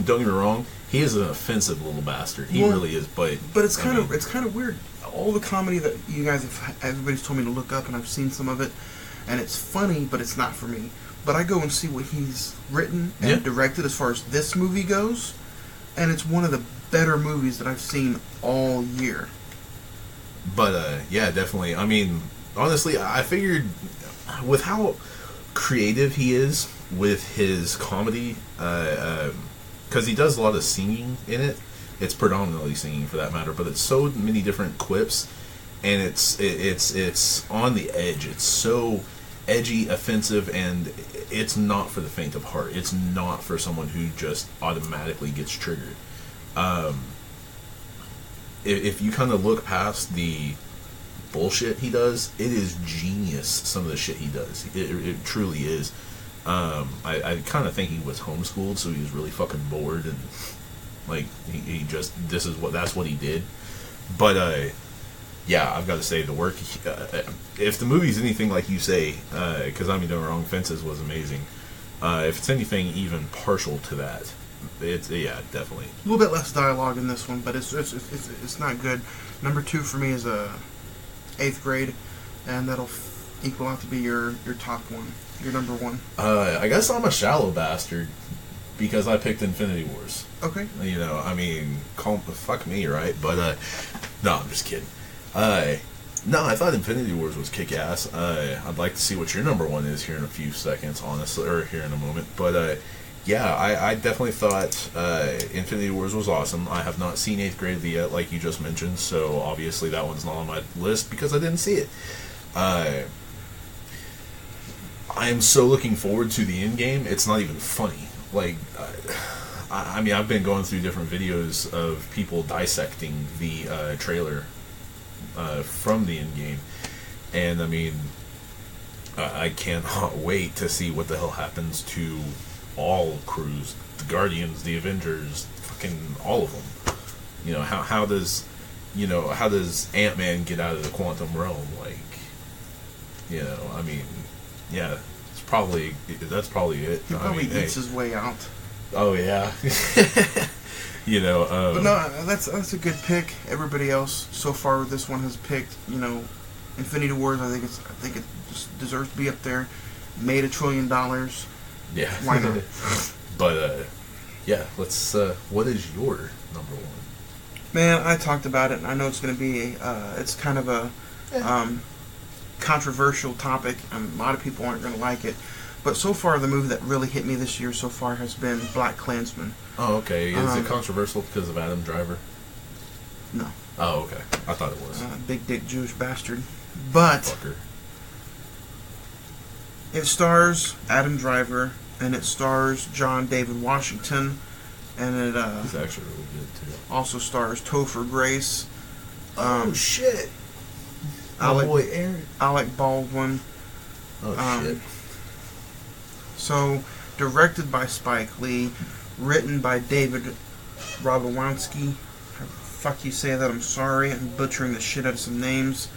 get me wrong, he is an offensive little bastard. He really is, but it's kind of weird. All the comedy that you guys everybody's told me to look up, and I've seen some of it, and it's funny, but it's not for me. But I go and see what he's written and directed as far as this movie goes, and it's one of the better movies that I've seen all year. But yeah, definitely. Honestly, I figured with how creative he is with his comedy, because he does a lot of singing in it. It's predominantly singing, for that matter, but it's so many different quips, and it's on the edge. It's so edgy, offensive, and it's not for the faint of heart. It's not for someone who just automatically gets triggered. If you kind of look past the bullshit he does, it is genius, some of the shit he does. It truly is. I kind of think he was homeschooled, so he was really fucking bored, and he just, that's what he did. But yeah, I've got to say, the work, if the movie's anything like you say, because Don't Get Me Wrong, Fences was amazing. If it's anything even partial to that, it's definitely a little bit less dialogue in this one, but it's not good. Number 2 for me is 8th Grade, and that'll equal out to be your top one, your number one? I guess I'm a shallow bastard because I picked Infinity Wars. Okay. You know, I mean, fuck me, right? But no, I'm just kidding. No, I thought Infinity Wars was kick-ass. I'd like to see what your number one is here in a few seconds, honestly, or here in a moment. But yeah, I definitely thought Infinity Wars was awesome. I have not seen 8th Grade yet, like you just mentioned, so obviously that one's not on my list because I didn't see it. I am so looking forward to the end game. It's not even funny. Like, I mean, I've been going through different videos of people dissecting the trailer from the end game, and I mean, I cannot wait to see what the hell happens to all crews, the Guardians, the Avengers, fucking all of them. You know, how does Ant-Man get out of the quantum realm? Like, you know, I mean, yeah, that's probably it. He probably eats his way out. Oh yeah. You know, but no, that's a good pick. Everybody else so far with this one has picked, you know, Infinity Wars. I think it just deserves to be up there. Made $1 trillion. Yeah. Why not? But yeah, let's. What is your number one? Man, I talked about it, and I know it's going to be it's kind of a controversial topic, and a lot of people aren't going to like it. But so far, the movie that really hit me this year so far has been Black Klansman. Oh, okay. Is it controversial because of Adam Driver? No. Oh, okay. I thought it was. Big dick Jewish bastard. But Fucker. It stars Adam Driver, and it stars John David Washington, and it he's actually really good too. Also stars Topher Grace. Oh shit! My boy Aaron. Alec Baldwin. Oh shit! So, directed by Spike Lee, written by David Robowanski. Fuck you say that, I'm sorry. I'm butchering the shit out of some names.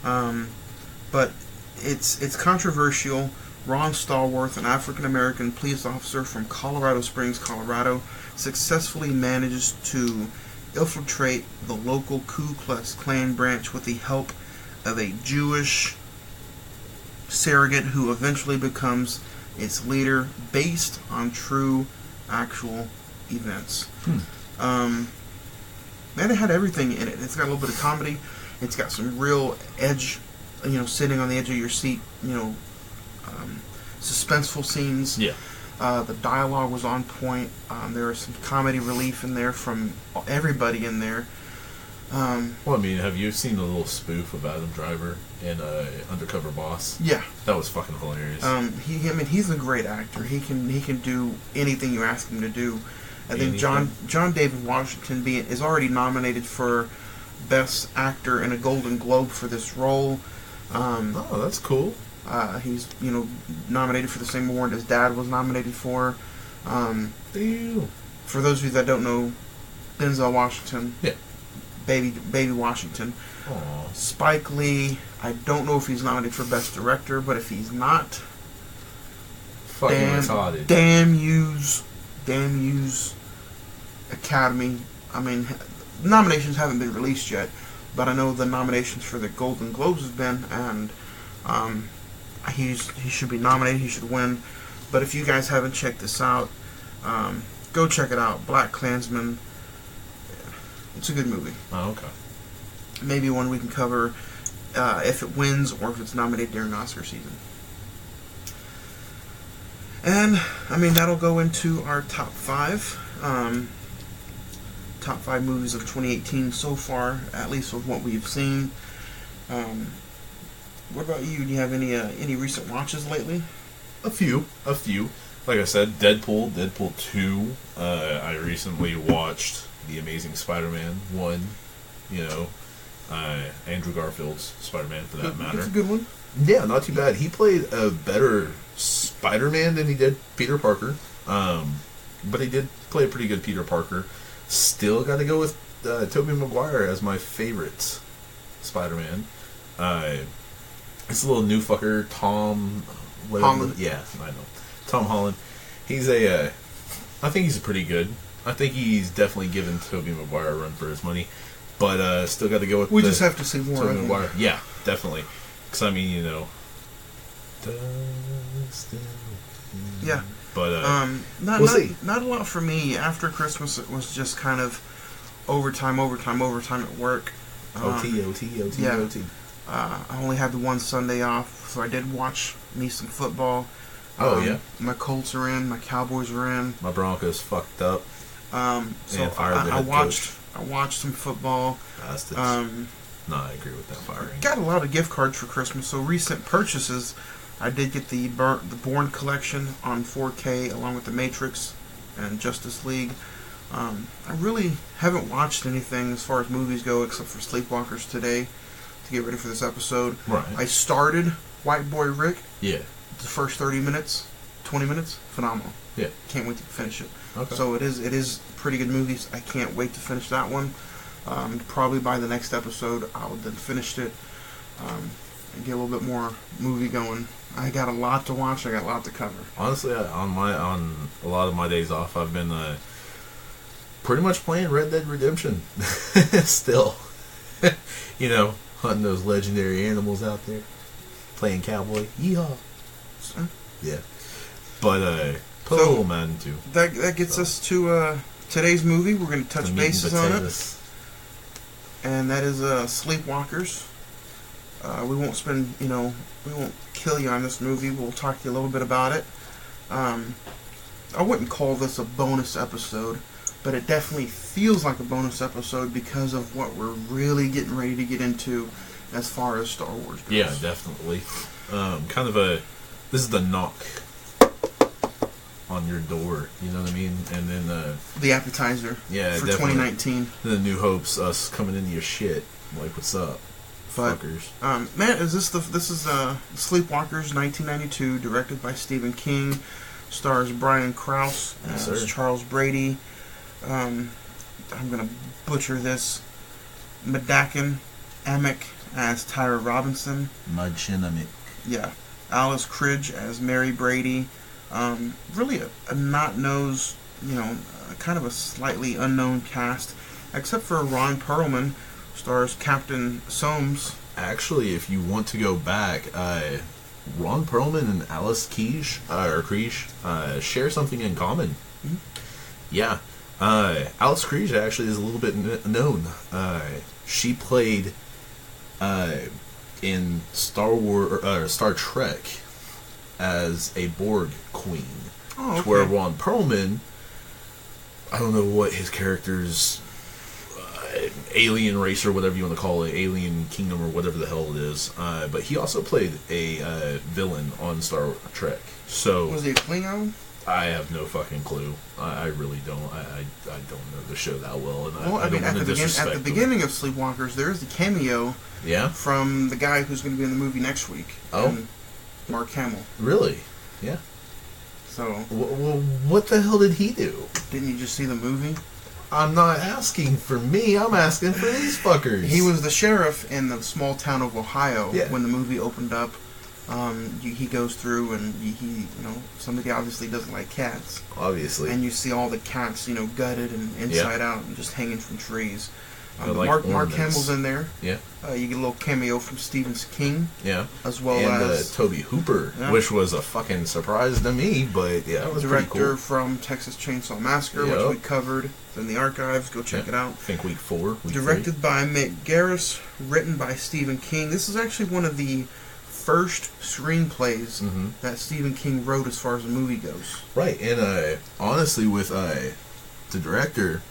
But it's controversial. Ron Stallworth, an African-American police officer from Colorado Springs, Colorado, successfully manages to infiltrate the local Ku Klux Klan branch with the help of a Jewish surrogate who eventually becomes its leader, based on true, actual events. Man, it had everything in it. It's got a little bit of comedy. It's got some real edge, you know, sitting on the edge of your seat, you know, suspenseful scenes. Yeah. The dialogue was on point. There was some comedy relief in there from everybody in there. Well, I mean, have you seen the little spoof of Adam Driver in Undercover Boss? Yeah, that was fucking hilarious. He's a great actor. He can do anything you ask him to do. I think John David Washington is already nominated for Best Actor and a Golden Globe for this role. Oh, that's cool. He's nominated for the same award his dad was nominated for. For those of you that don't know, Denzel Washington. Yeah. Baby Washington. Aww. Spike Lee, I don't know if he's nominated for Best Director, but if he's not, damn yous Academy. I mean, nominations haven't been released yet, but I know the nominations for the Golden Globes have been, and he should be nominated. He should win. But if you guys haven't checked this out, go check it out. Black Klansman. It's a good movie. Oh, okay. Maybe one we can cover if it wins or if it's nominated during Oscar season. And, I mean, that'll go into our top 5. Top 5 movies of 2018 so far, at least with what we've seen. What about you? Do you have any recent watches lately? A few. Like I said, Deadpool 2. I recently watched The Amazing Spider-Man 1. You know, Andrew Garfield's Spider-Man, for that matter. That's a good one. Yeah, not too bad. He played a better Spider-Man than he did Peter Parker. But he did play a pretty good Peter Parker. Still got to go with Tobey Maguire as my favorite Spider-Man. It's a little new fucker, Tom Holland. Yeah, I know. Tom Holland. I think he's pretty good. I think he's definitely given Tobey Maguire a run for his money. But still got to go with we just have to see more Tobey Maguire. Yeah, definitely. Because, I mean, Yeah. But not a lot for me. After Christmas, it was just kind of overtime at work. OT. Yeah. I only had the one Sunday off, so I did watch me some football. Yeah. My Colts are in. My Cowboys are in. My Broncos fucked up. So I watched some football. Bastards. No, I agree with that firing. Got a lot of gift cards for Christmas. So recent purchases, I did get the Bourne collection on 4K along with the Matrix and Justice League. I really haven't watched anything as far as movies go except for Sleepwalkers today to get ready for this episode. Right. I started White Boy Rick. Yeah. The first 20 minutes, phenomenal. Yeah. Can't wait to finish it. Okay. So it is pretty good movies. I can't wait to finish that one. Probably by the next episode, I'll then finish it and get a little bit more movie going. I got a lot to watch. I got a lot to cover. Honestly, on a lot of my days off, I've been pretty much playing Red Dead Redemption. Still, hunting those legendary animals out there, playing cowboy. Yeehaw. Yeah, but man too. That gets us to today's movie. We're going to touch bases on it, and that is Sleepwalkers. We won't spend, we won't kill you on this movie. We'll talk to you a little bit about it. I wouldn't call this a bonus episode, but it definitely feels like a bonus episode because of what we're really getting ready to get into as far as Star Wars goes. Yeah, definitely. This is the knock on your door, you know what I mean? And then the appetizer for definitely. 2019. The New Hope's us coming into your shit. Like, what's up? But, fuckers. Matt, this is Sleepwalkers 1992, directed by Stephen King, stars Brian Krause as Charles Brady. I'm gonna butcher this. Madakin Amick as Tyra Robinson. Mudchinamick. Yeah. Alice Cridge as Mary Brady. Really a not-nosed, kind of a slightly unknown cast, except for Ron Perlman, stars Captain Soames. Actually, if you want to go back, Ron Perlman and Alice Kriege share something in common. Mm-hmm. Yeah. Alice Kriege actually is a little bit known. She played in Star Trek as a Borg queen. Oh, okay. To where Ron Perlman, I don't know what his character's alien race or whatever you want to call it, alien kingdom or whatever the hell it is, but he also played a villain on Star Trek. So was he a Klingon? I have no fucking clue. I really don't. I don't know the show that well, and I don't at want to disrespect the beginning of Sleepwalkers, there's the cameo. Yeah. From the guy who's going to be in the movie next week. Oh. Mark Hamill. Really? Yeah. So. What the hell did he do? Didn't you just see the movie? I'm not asking for me. I'm asking for these fuckers. He was the sheriff in the small town of Ohio when the movie opened up. He goes through and he somebody obviously doesn't like cats. Obviously. And you see all the cats, gutted and inside out and just hanging from trees. Like Mark Hamill's in there. Yeah. You get a little cameo from Stephen King. Yeah. As well as Toby Hooper, which was a fucking surprise to me, but yeah, it was pretty cool. Director from Texas Chainsaw Massacre, which we covered. It's in the archives. Go check it out. I think week 4. Directed by Mick Garris, written by Stephen King. This is actually one of the first screenplays that Stephen King wrote as far as the movie goes. Right, and honestly, with the director,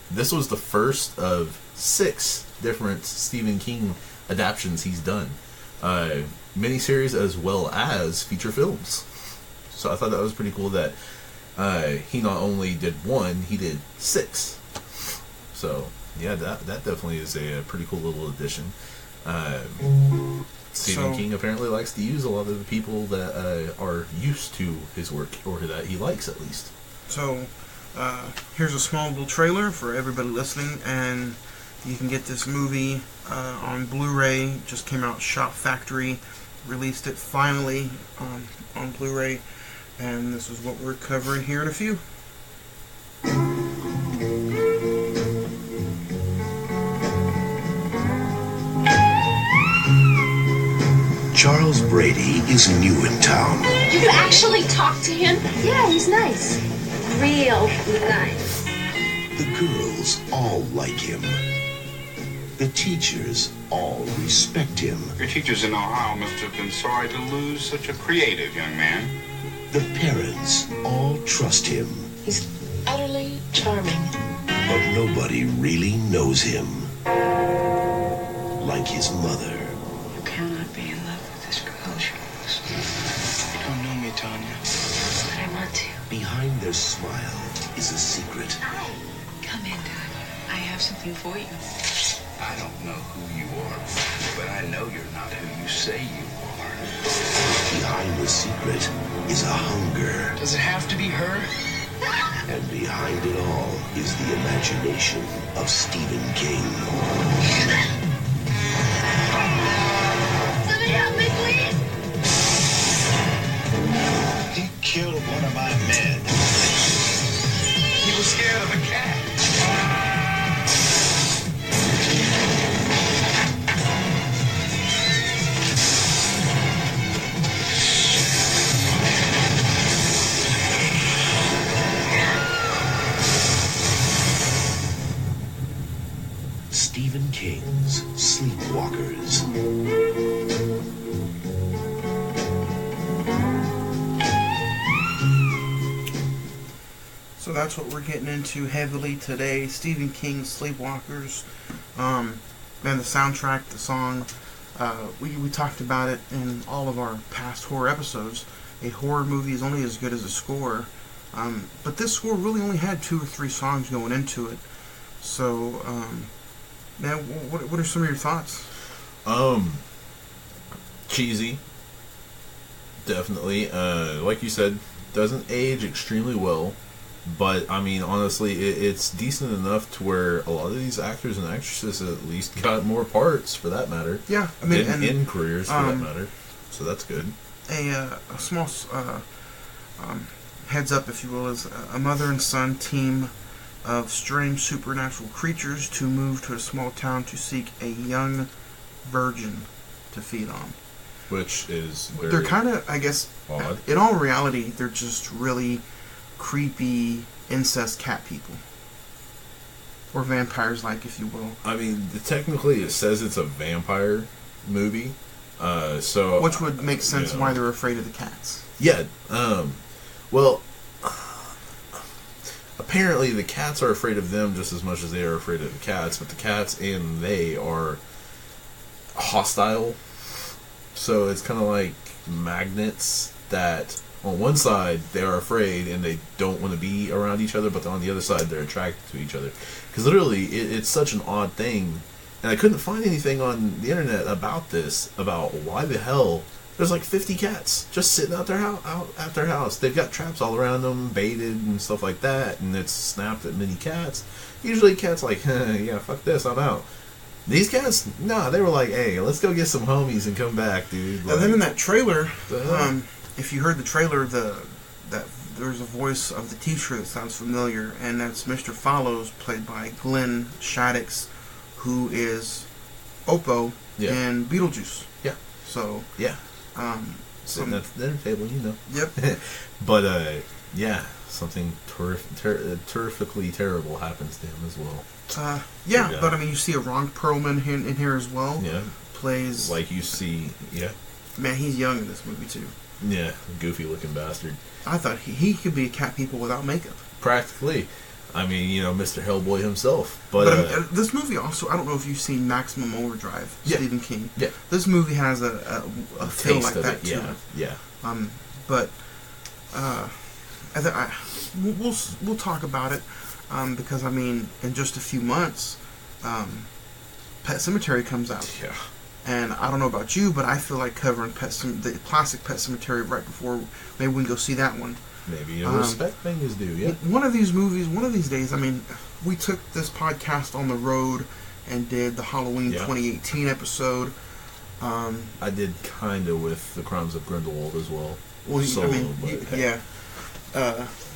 this was the first of 6 different Stephen King adaptions he's done. Miniseries as well as feature films. So I thought that was pretty cool that he not only did 1, he did 6. So, yeah, that definitely is a pretty cool little addition. Stephen King apparently likes to use a lot of the people that are used to his work, or that he likes at least. So, here's a small little trailer for everybody listening, and you can get this movie on Blu-ray. Just came out. Shop Factory released it finally on Blu-ray, and this is what we're covering here in a few. Charles Brady is new in town. You actually talk to him? Yeah, he's nice. Real nice. The girls all like him. The teachers all respect him. Your teachers in Ohio must have been sorry to lose such a creative young man. The parents all trust him. He's utterly charming. But nobody really knows him like his mother. You cannot be in love with this girl, Charles. You don't know me, Tanya. But I want to. Behind their smile is a secret. Hi. Come in, Tanya. I have something for you. I don't know who you are, but I know you're not who you say you are. Behind the secret is a hunger. Does it have to be her? And behind it all is the imagination of Stephen King. Somebody help me, please! He killed one of my men. He was scared of a cat. Stephen King's Sleepwalkers. So that's what we're getting into heavily today. Stephen King's Sleepwalkers. Man, the soundtrack, the song, we talked about it in all of our past horror episodes. A horror movie is only as good as a score. But this score really only had 2 or 3 songs going into it. So, man, what are some of your thoughts? Cheesy. Definitely. Like you said, doesn't age extremely well. But, I mean, honestly, it's decent enough to where a lot of these actors and actresses at least got more parts, for that matter. Yeah, I mean, in careers, for that matter. So that's good. A small heads up, if you will, is a mother and son team of strange supernatural creatures to move to a small town to seek a young virgin to feed on. Which is very they're kind of, I guess, odd. In all reality, they're just really creepy incest cat people. Or vampires, like, if you will. I mean, technically it says it's a vampire movie. So which would make sense why they're afraid of the cats. Yeah. Well, apparently the cats are afraid of them just as much as they are afraid of the cats, but the cats and they are hostile. So it's kind of like magnets that on one side they are afraid and they don't want to be around each other, but on the other side they're attracted to each other. Because literally it's such an odd thing. And I couldn't find anything on the internet about this, about why the hell there's like 50 cats just sitting out at their house. They've got traps all around them, baited and stuff like that, and it's snapped at many cats. Usually cats like, yeah, fuck this, I'm out. These cats, nah, they were like, hey, let's go get some homies and come back, dude. Like, and then in that trailer, if you heard the trailer, that there's a voice of the teacher that sounds familiar, and that's Mr. Follows, played by Glenn Shaddix, who is Oppo in Beetlejuice. Yeah. So yeah. Sitting at the dinner table, you know. Yep. But yeah, something terrifically terrible happens to him as well. Yeah, but I mean, you see a Ron Perlman in here as well. Yeah. Plays like you see. Yeah. Man, he's young in this movie too. Yeah, goofy looking bastard. I thought he could be a cat people without makeup. Practically. I mean, you know, Mr. Hellboy himself. But this movie also, I don't know if you've seen Maximum Overdrive, Stephen King. Yeah. This movie has a feel like that too. Yeah. But we'll talk about it because I mean, in just a few months, Pet Sematary comes out. Yeah. And I don't know about you, but I feel like covering the classic Pet Sematary right before maybe we can go see that one. Maybe a respect thing is due, yeah. One of these movies, one of these days, I mean, we took this podcast on the road and did the Halloween 2018 episode. I did kind of with The Crimes of Grindelwald as well. Well, solo, I mean,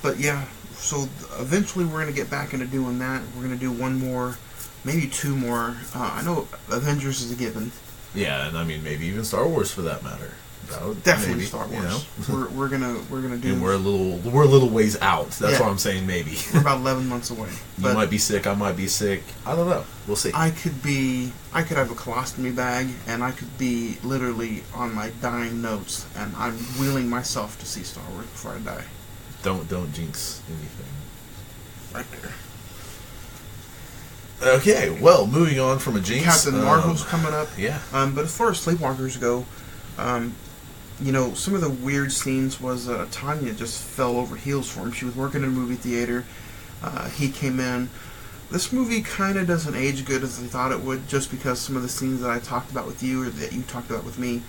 but yeah, so eventually we're going to get back into doing that. We're going to do one more, maybe 2 more. I know Avengers is a given. Yeah, and I mean maybe even Star Wars for that matter. Definitely maybe, Star Wars. You know? we're gonna do. And we're a little ways out. That's why I'm saying maybe. We're about 11 months away. You might be sick. I might be sick. I don't know. We'll see. I could have a colostomy bag, and I could be literally on my dying notes, and I'm wheeling myself to see Star Wars before I die. Don't jinx anything. Right there. Okay, well, moving on from a jinx. Captain Marvel's coming up. Yeah. But as far as Sleepwalkers go, you know, some of the weird scenes was Tanya just fell over heels for him. She was working in a movie theater. He came in. This movie kind of doesn't age good as I thought it would, just because some of the scenes that I talked about with you or that you talked about with me,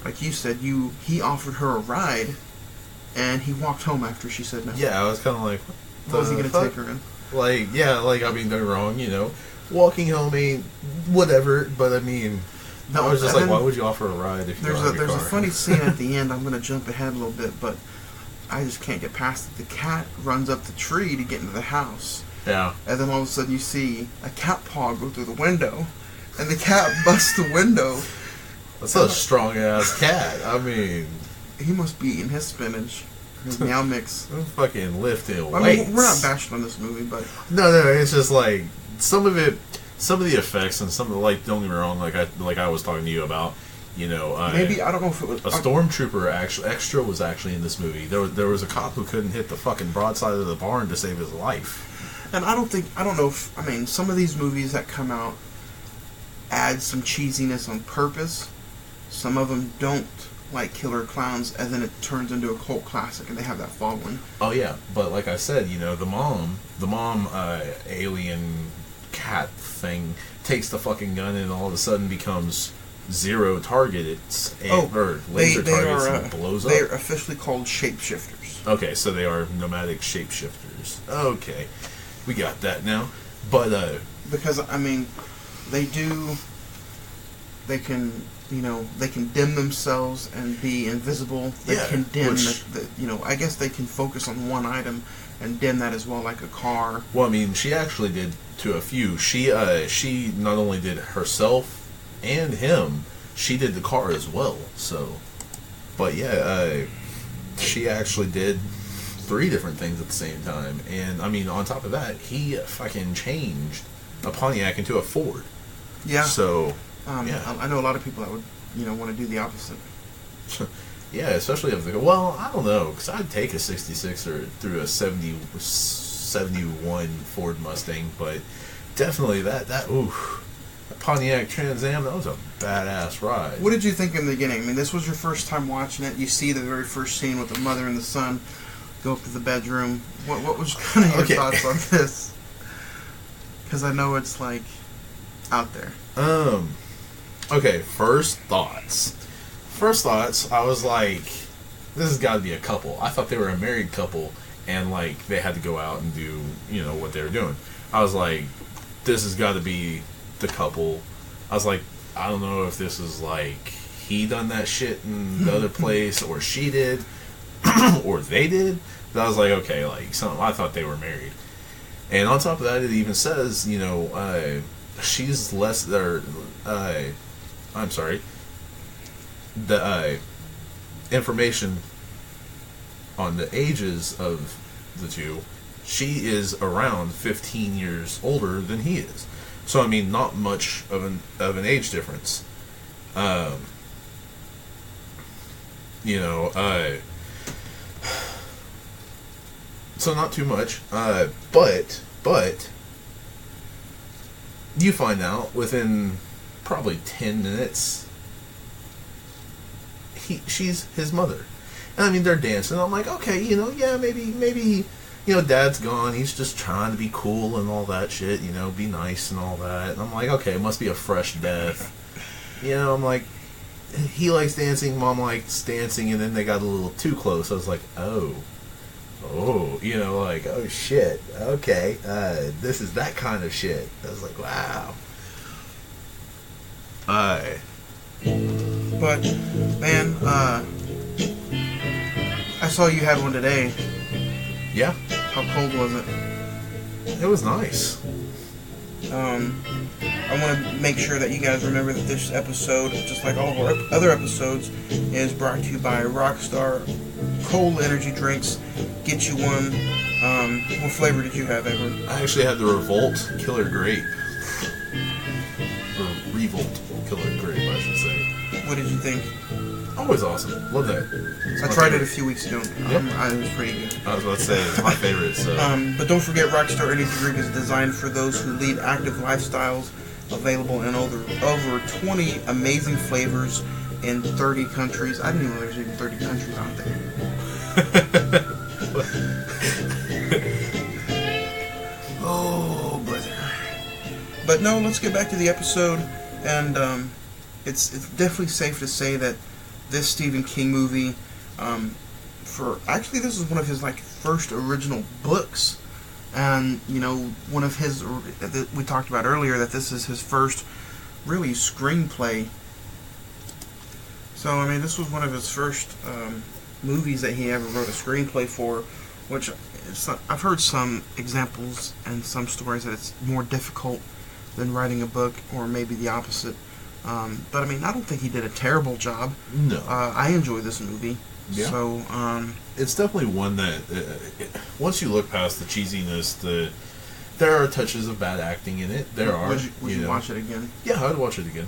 like you said, he offered her a ride, and he walked home after she said no. Yeah, I was kind of like, what was he going to take her in? Like, yeah, like, I mean, don't get me wrong, you know, walking home ain't whatever, but I mean, I was just like, why would you offer a ride if you don't have your car? There's a funny scene at the end. I'm going to jump ahead a little bit, but I just can't get past it. The cat runs up the tree to get into the house. Yeah. And then all of a sudden you see a cat paw go through the window, and the cat busts the window. That's a strong-ass cat. I mean... He must be eating his spinach. His meow mix. Fucking lifting weights. I mean, we're not bashing on this movie, but... No, it's just like, some of the effects and some of the, like, don't get me wrong, like I was talking to you about, you know... Maybe, I don't know if it was... A stormtrooper extra was actually in this movie. There was a cop who couldn't hit the fucking broadside of the barn to save his life. And I don't know if... I mean, some of these movies that come out add some cheesiness on purpose. Some of them don't, like Killer Clowns, and then it turns into a cult classic, and they have that following. Oh yeah, but like I said, you know, the mom alien cat thing takes the fucking gun and all of a sudden becomes zero targeted or laser targets and blows up. They're officially called shapeshifters. Okay, so they are nomadic shapeshifters. Okay, we got that now. But because I mean, they can, you know, they can dim themselves and be invisible. They can dim, you know, I guess they can focus on one item and dim that as well, like a car. Well, I mean, she actually did to a few. She not only did herself and him, she did the car as well. So, but yeah, she actually did 3 different things at the same time. And I mean, on top of that, he fucking changed a Pontiac into a Ford. Yeah. So. Yeah. I know a lot of people that would, you know, want to do the opposite. Yeah, especially if they go, well, I don't know, because I'd take a 66 or through a 71 Ford Mustang, but definitely that Pontiac Trans Am, that was a badass ride. What did you think in the beginning? I mean, this was your first time watching it. You see the very first scene with the mother and the son go up to the bedroom. What was kind of your thoughts on this? Because I know it's, like, out there. Okay, first thoughts, I was like, this has got to be a couple. I thought they were a married couple, and, like, they had to go out and do, you know, what they were doing. I was like, this has got to be the couple. I was like, I don't know if this is, like, he done that shit in the other place, or she did, or they did. But I was like, okay, like, I thought they were married. And on top of that, it even says, you know, she's less, I'm sorry, the information on the ages of the two, she is around 15 years older than he is. So, I mean, not much of an age difference. You know, so not too much, but you find out within probably 10 minutes she's his mother. And I mean, they're dancing. I'm like, okay, you know, yeah, maybe, you know, dad's gone. He's just trying to be cool and all that shit, you know, be nice and all that. And I'm like, okay, it must be a fresh death. You know, I'm like, he likes dancing, mom likes dancing, and then they got a little too close. I was like, oh, you know, like, oh shit, okay, this is that kind of shit. I was like, wow. But, man, I saw you had one today. Yeah. How cold was it? It was nice. I want to make sure that you guys remember that this episode, just like all of our other episodes, is brought to you by Rockstar Cold Energy Drinks. Get you one. What flavor did you have, Edward? I actually had the Revolt Killer Grape. Or Revolt Killer Grape, I should say. What did you think? Always awesome. Love that. I tried it a few weeks ago. It was pretty good. I was about to say, it's my favorite. So. But don't forget, Rockstar Energy Drink is designed for those who lead active lifestyles. Available in over 20 amazing flavors in 30 countries. I didn't even know there's even 30 countries out there. Oh, brother. But no, let's get back to the episode. And it's definitely safe to say that this Stephen King movie, this is one of his first original books. And, one of his, we talked about earlier that this is his first really screenplay. So, this was one of his first movies that he ever wrote a screenplay for, which I've heard some examples and some stories that it's more difficult than writing a book, or maybe the opposite. But, I don't think he did a terrible job. No. I enjoy this movie. Yeah. So, it's definitely one that once you look past the cheesiness, there are touches of bad acting in it. Would you watch it again? Yeah, I'd watch it again.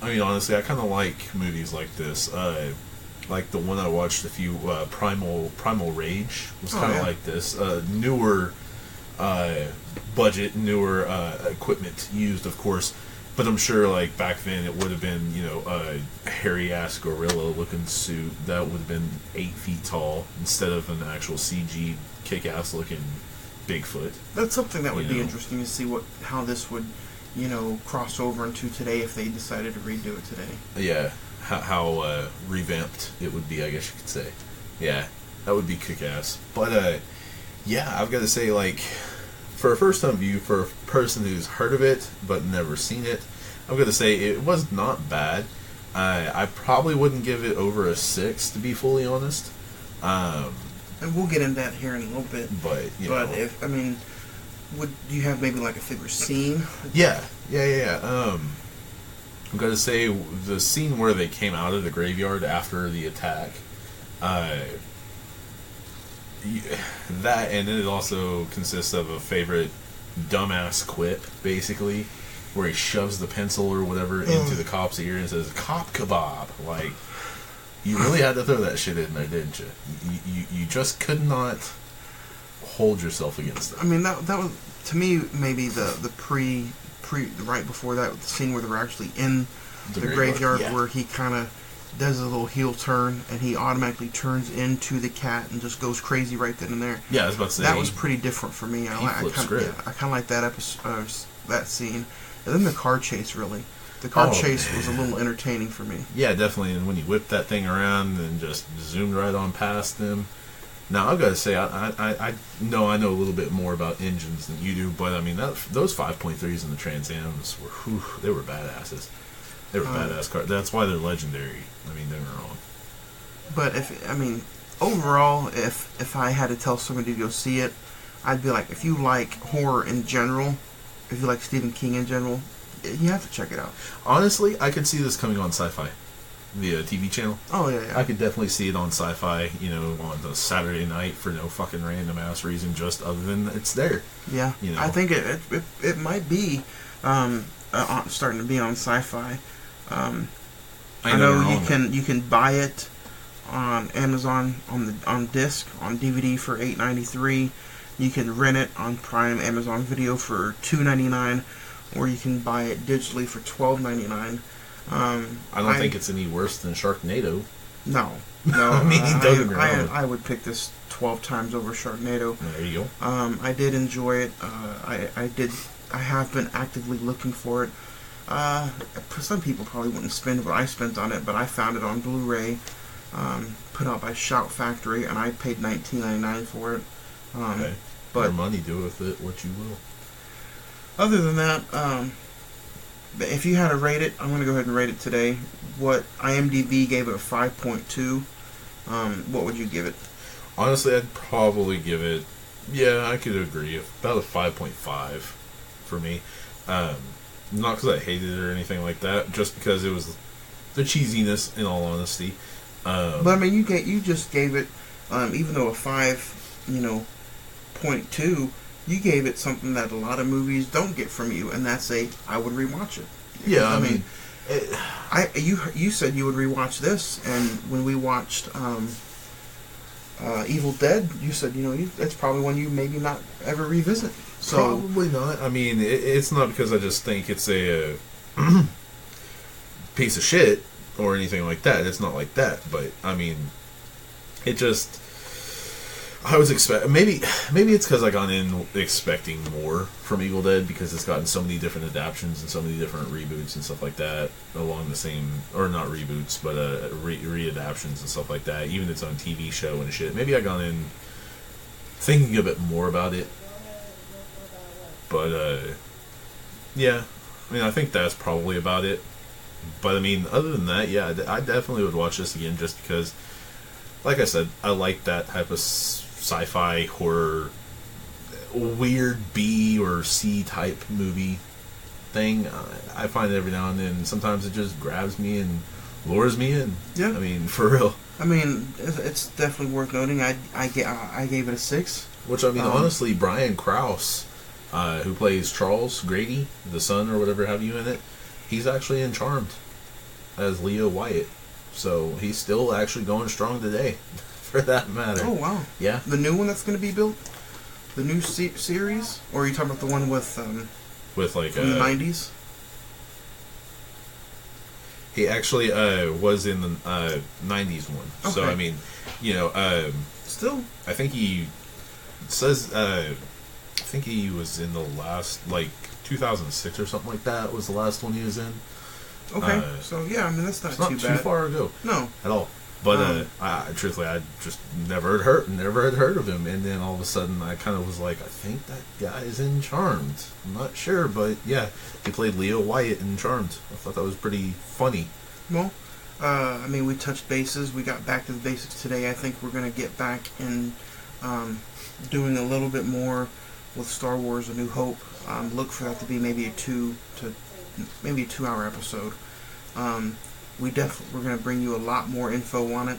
Honestly, I kind of like movies like this. Like the one I watched a few, Primal Rage was kind of like this. Newer budget, newer equipment used, of course. But I'm sure, back then, it would have been, a hairy-ass gorilla-looking suit that would have been 8 feet tall instead of an actual CG kick-ass-looking Bigfoot. That's something that would be interesting to see how this would, cross over into today if they decided to redo it today. Yeah, how revamped it would be, I guess you could say. Yeah, that would be kick-ass. But, yeah, I've got to say, for a first-time view, for a person who's heard of it but never seen it, I'm going to say it was not bad. I probably wouldn't give it over a 6, to be fully honest. And we'll get into that here in a little bit. But if would you have maybe a favorite scene? Yeah. I'm going to say the scene where they came out of the graveyard after the attack. That, and then it also consists of a favorite dumbass quip, basically, where he shoves the pencil or whatever into the cop's ear and says, "Cop kebab." You really had to throw that shit in there, didn't you? You just could not hold yourself against it. That was, to me, maybe the right before that, the scene where they were actually in the graveyard, where he kind of does a little heel turn, and he automatically turns into the cat and just goes crazy right then and there. Yeah, I was about to say that was pretty different for me. I kind of like that episode, that scene, and then the car chase. Really, the car chase was a little entertaining for me. Yeah, definitely. And when he whipped that thing around and just zoomed right on past them. Now I've got to say, I know a little bit more about engines than you do, but those 5.3s in the Trans Ams they were badasses. They were badass cars. That's why they're legendary. They're wrong. But overall, if I had to tell somebody to go see it, I'd be like, if you like horror in general, if you like Stephen King in general, you have to check it out. Honestly, I could see this coming on Sci-Fi, the TV channel. Oh yeah. I could definitely see it on Sci-Fi. On a Saturday night for no fucking random ass reason, just other than it's there. Yeah. I think it might be starting to be on Sci-Fi. I know you can buy it on Amazon on disc on DVD for $8.93. You can rent it on Prime Amazon Video for $2.99, or you can buy it digitally for $12.99. I don't think it's any worse than Sharknado. No. I would pick this 12 times over Sharknado. There you go. I did enjoy it. I have been actively looking for it. Some people probably wouldn't spend what I spent on it, but I found it on Blu-ray, put out by Shout Factory, and I paid $19.99 for it. Okay. But your money, do with it what you will. Other than that, if you had to rate it, I'm going to go ahead and rate it today. What IMDb gave it a 5.2. What would you give it? Honestly, I'd probably give it, I could agree, about a 5.5 for me. Not because I hated it or anything like that, just because it was the cheesiness, in all honesty. But I mean, you just gave it, even though a 5.2, you gave it something that a lot of movies don't get from you, and that's I would rewatch it. Yeah, I mean, you said you would rewatch this, and when we watched Evil Dead, you said it's probably one you maybe not ever revisit. So probably not. I mean, it's not because I just think it's a piece of shit or anything like that. It's not like that. But I mean, it just, I was maybe it's because I got in expecting more from Evil Dead, because it's gotten so many different adaptions and so many different reboots and stuff like that along the same, or not reboots, but readaptions and stuff like that. Even its own TV show and shit. Maybe I got in thinking a bit more about it. But yeah, I mean, I think that's probably about it. But I mean, other than that, yeah, I definitely would watch this again, just because, like I said, I like that type of sci-fi horror, weird B or C type movie thing. I find it every now and then. Sometimes it just grabs me and lures me in. Yeah, I mean, for real. I mean, it's definitely worth noting. I gave it a 6. Which, I mean, honestly, Brian Krause, who plays Charles Grady, the son or whatever have you in it, he's actually in Charmed as Leo Wyatt. So he's still actually going strong today, for that matter. Oh, wow. Yeah. The new one that's going to be built? The new series? Or are you talking about the one with like from the 90s? He actually was in the 90s one. Okay. So, I mean, still, I think he says, I think he was in the last, 2006 or something like that was the last one he was in. Okay, so yeah, I mean, that's not too bad. Too far ago. No. At all. But truthfully, I just never had heard of him, and then all of a sudden, I kind of was like, I think that guy's in Charmed. I'm not sure, but yeah, he played Leo Wyatt in Charmed. I thought that was pretty funny. Well, I mean, we touched bases. We got back to the basics today. I think we're going to get back in doing a little bit more with Star Wars: A New Hope. Look for that to be maybe a 2-hour episode. We're going to bring you a lot more info on it.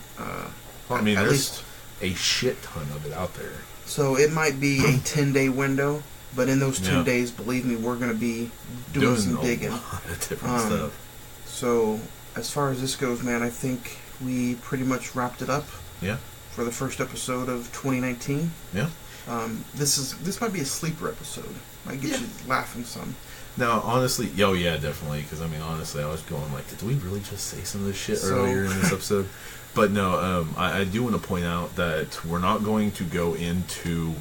I mean, there's a shit ton of it out there. So it might be a 10-day window, but in those 10 days, believe me, we're going to be doing some digging. A lot of different stuff. So as far as this goes, man, I think we pretty much wrapped it up. Yeah. For the first episode of 2019. Yeah. This might be a sleeper episode. Might get you laughing some. Now, honestly, yeah, definitely. Because I mean, honestly, I was going like, did we really just say some of this shit earlier in this episode? But no, I do want to point out that we're not going to go into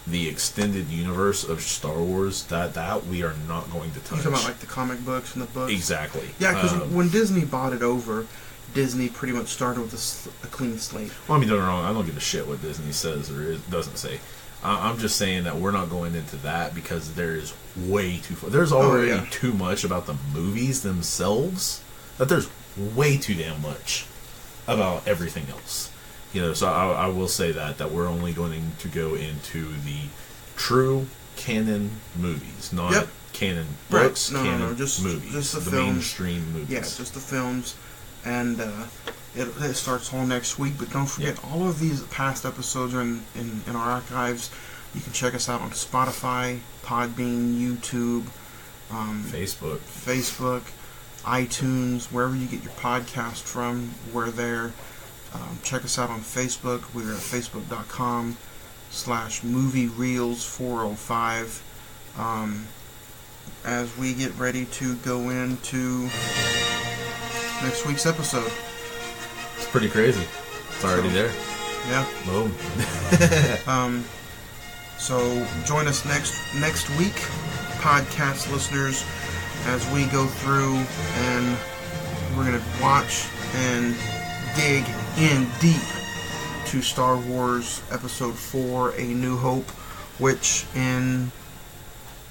the extended universe of Star Wars. That we are not going to touch. You're talking about like the comic books and the books. Exactly. Yeah, because when Disney bought it over, Disney pretty much started with a clean slate. Well, I mean, don't get me wrong. I don't give a shit what Disney says or doesn't say. I'm just saying that we're not going into that because there's way too far. There's already too much about the movies themselves that there's way too damn much about everything else. So I will say that we're only going to go into the true canon movies, not canon books, canon just movies, just the films, mainstream movies. Yeah, just the films, and it starts all next week. But don't forget, all of these past episodes are in our archives. You can check us out on Spotify, Podbean, YouTube, Facebook, iTunes, wherever you get your podcast from. We're there. Check us out on Facebook. We're at facebook.com/moviereels405. As we get ready to go into next week's episode. It's pretty crazy. It's already there. Yeah. Boom. So join us next week, podcast listeners, as we go through and we're going to watch and dig in deep to Star Wars Episode 4, A New Hope, which in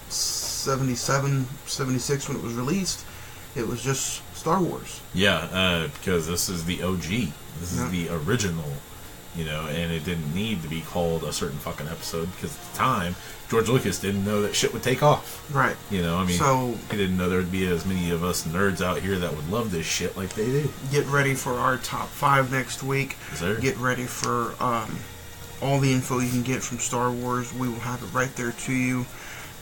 77, 76 when it was released, it was just Star Wars. Yeah, because this is the OG. This is the original You know, and it didn't need to be called a certain fucking episode, because at the time, George Lucas didn't know that shit would take off. Right. You know, I mean, so he didn't know there would be as many of us nerds out here that would love this shit like they do. Get ready for our top 5 next week. Yes, sir. Get ready for all the info you can get from Star Wars. We will have it right there to you,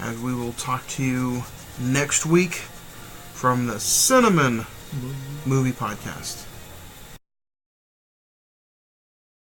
as we will talk to you next week from the Cine-men movie podcast.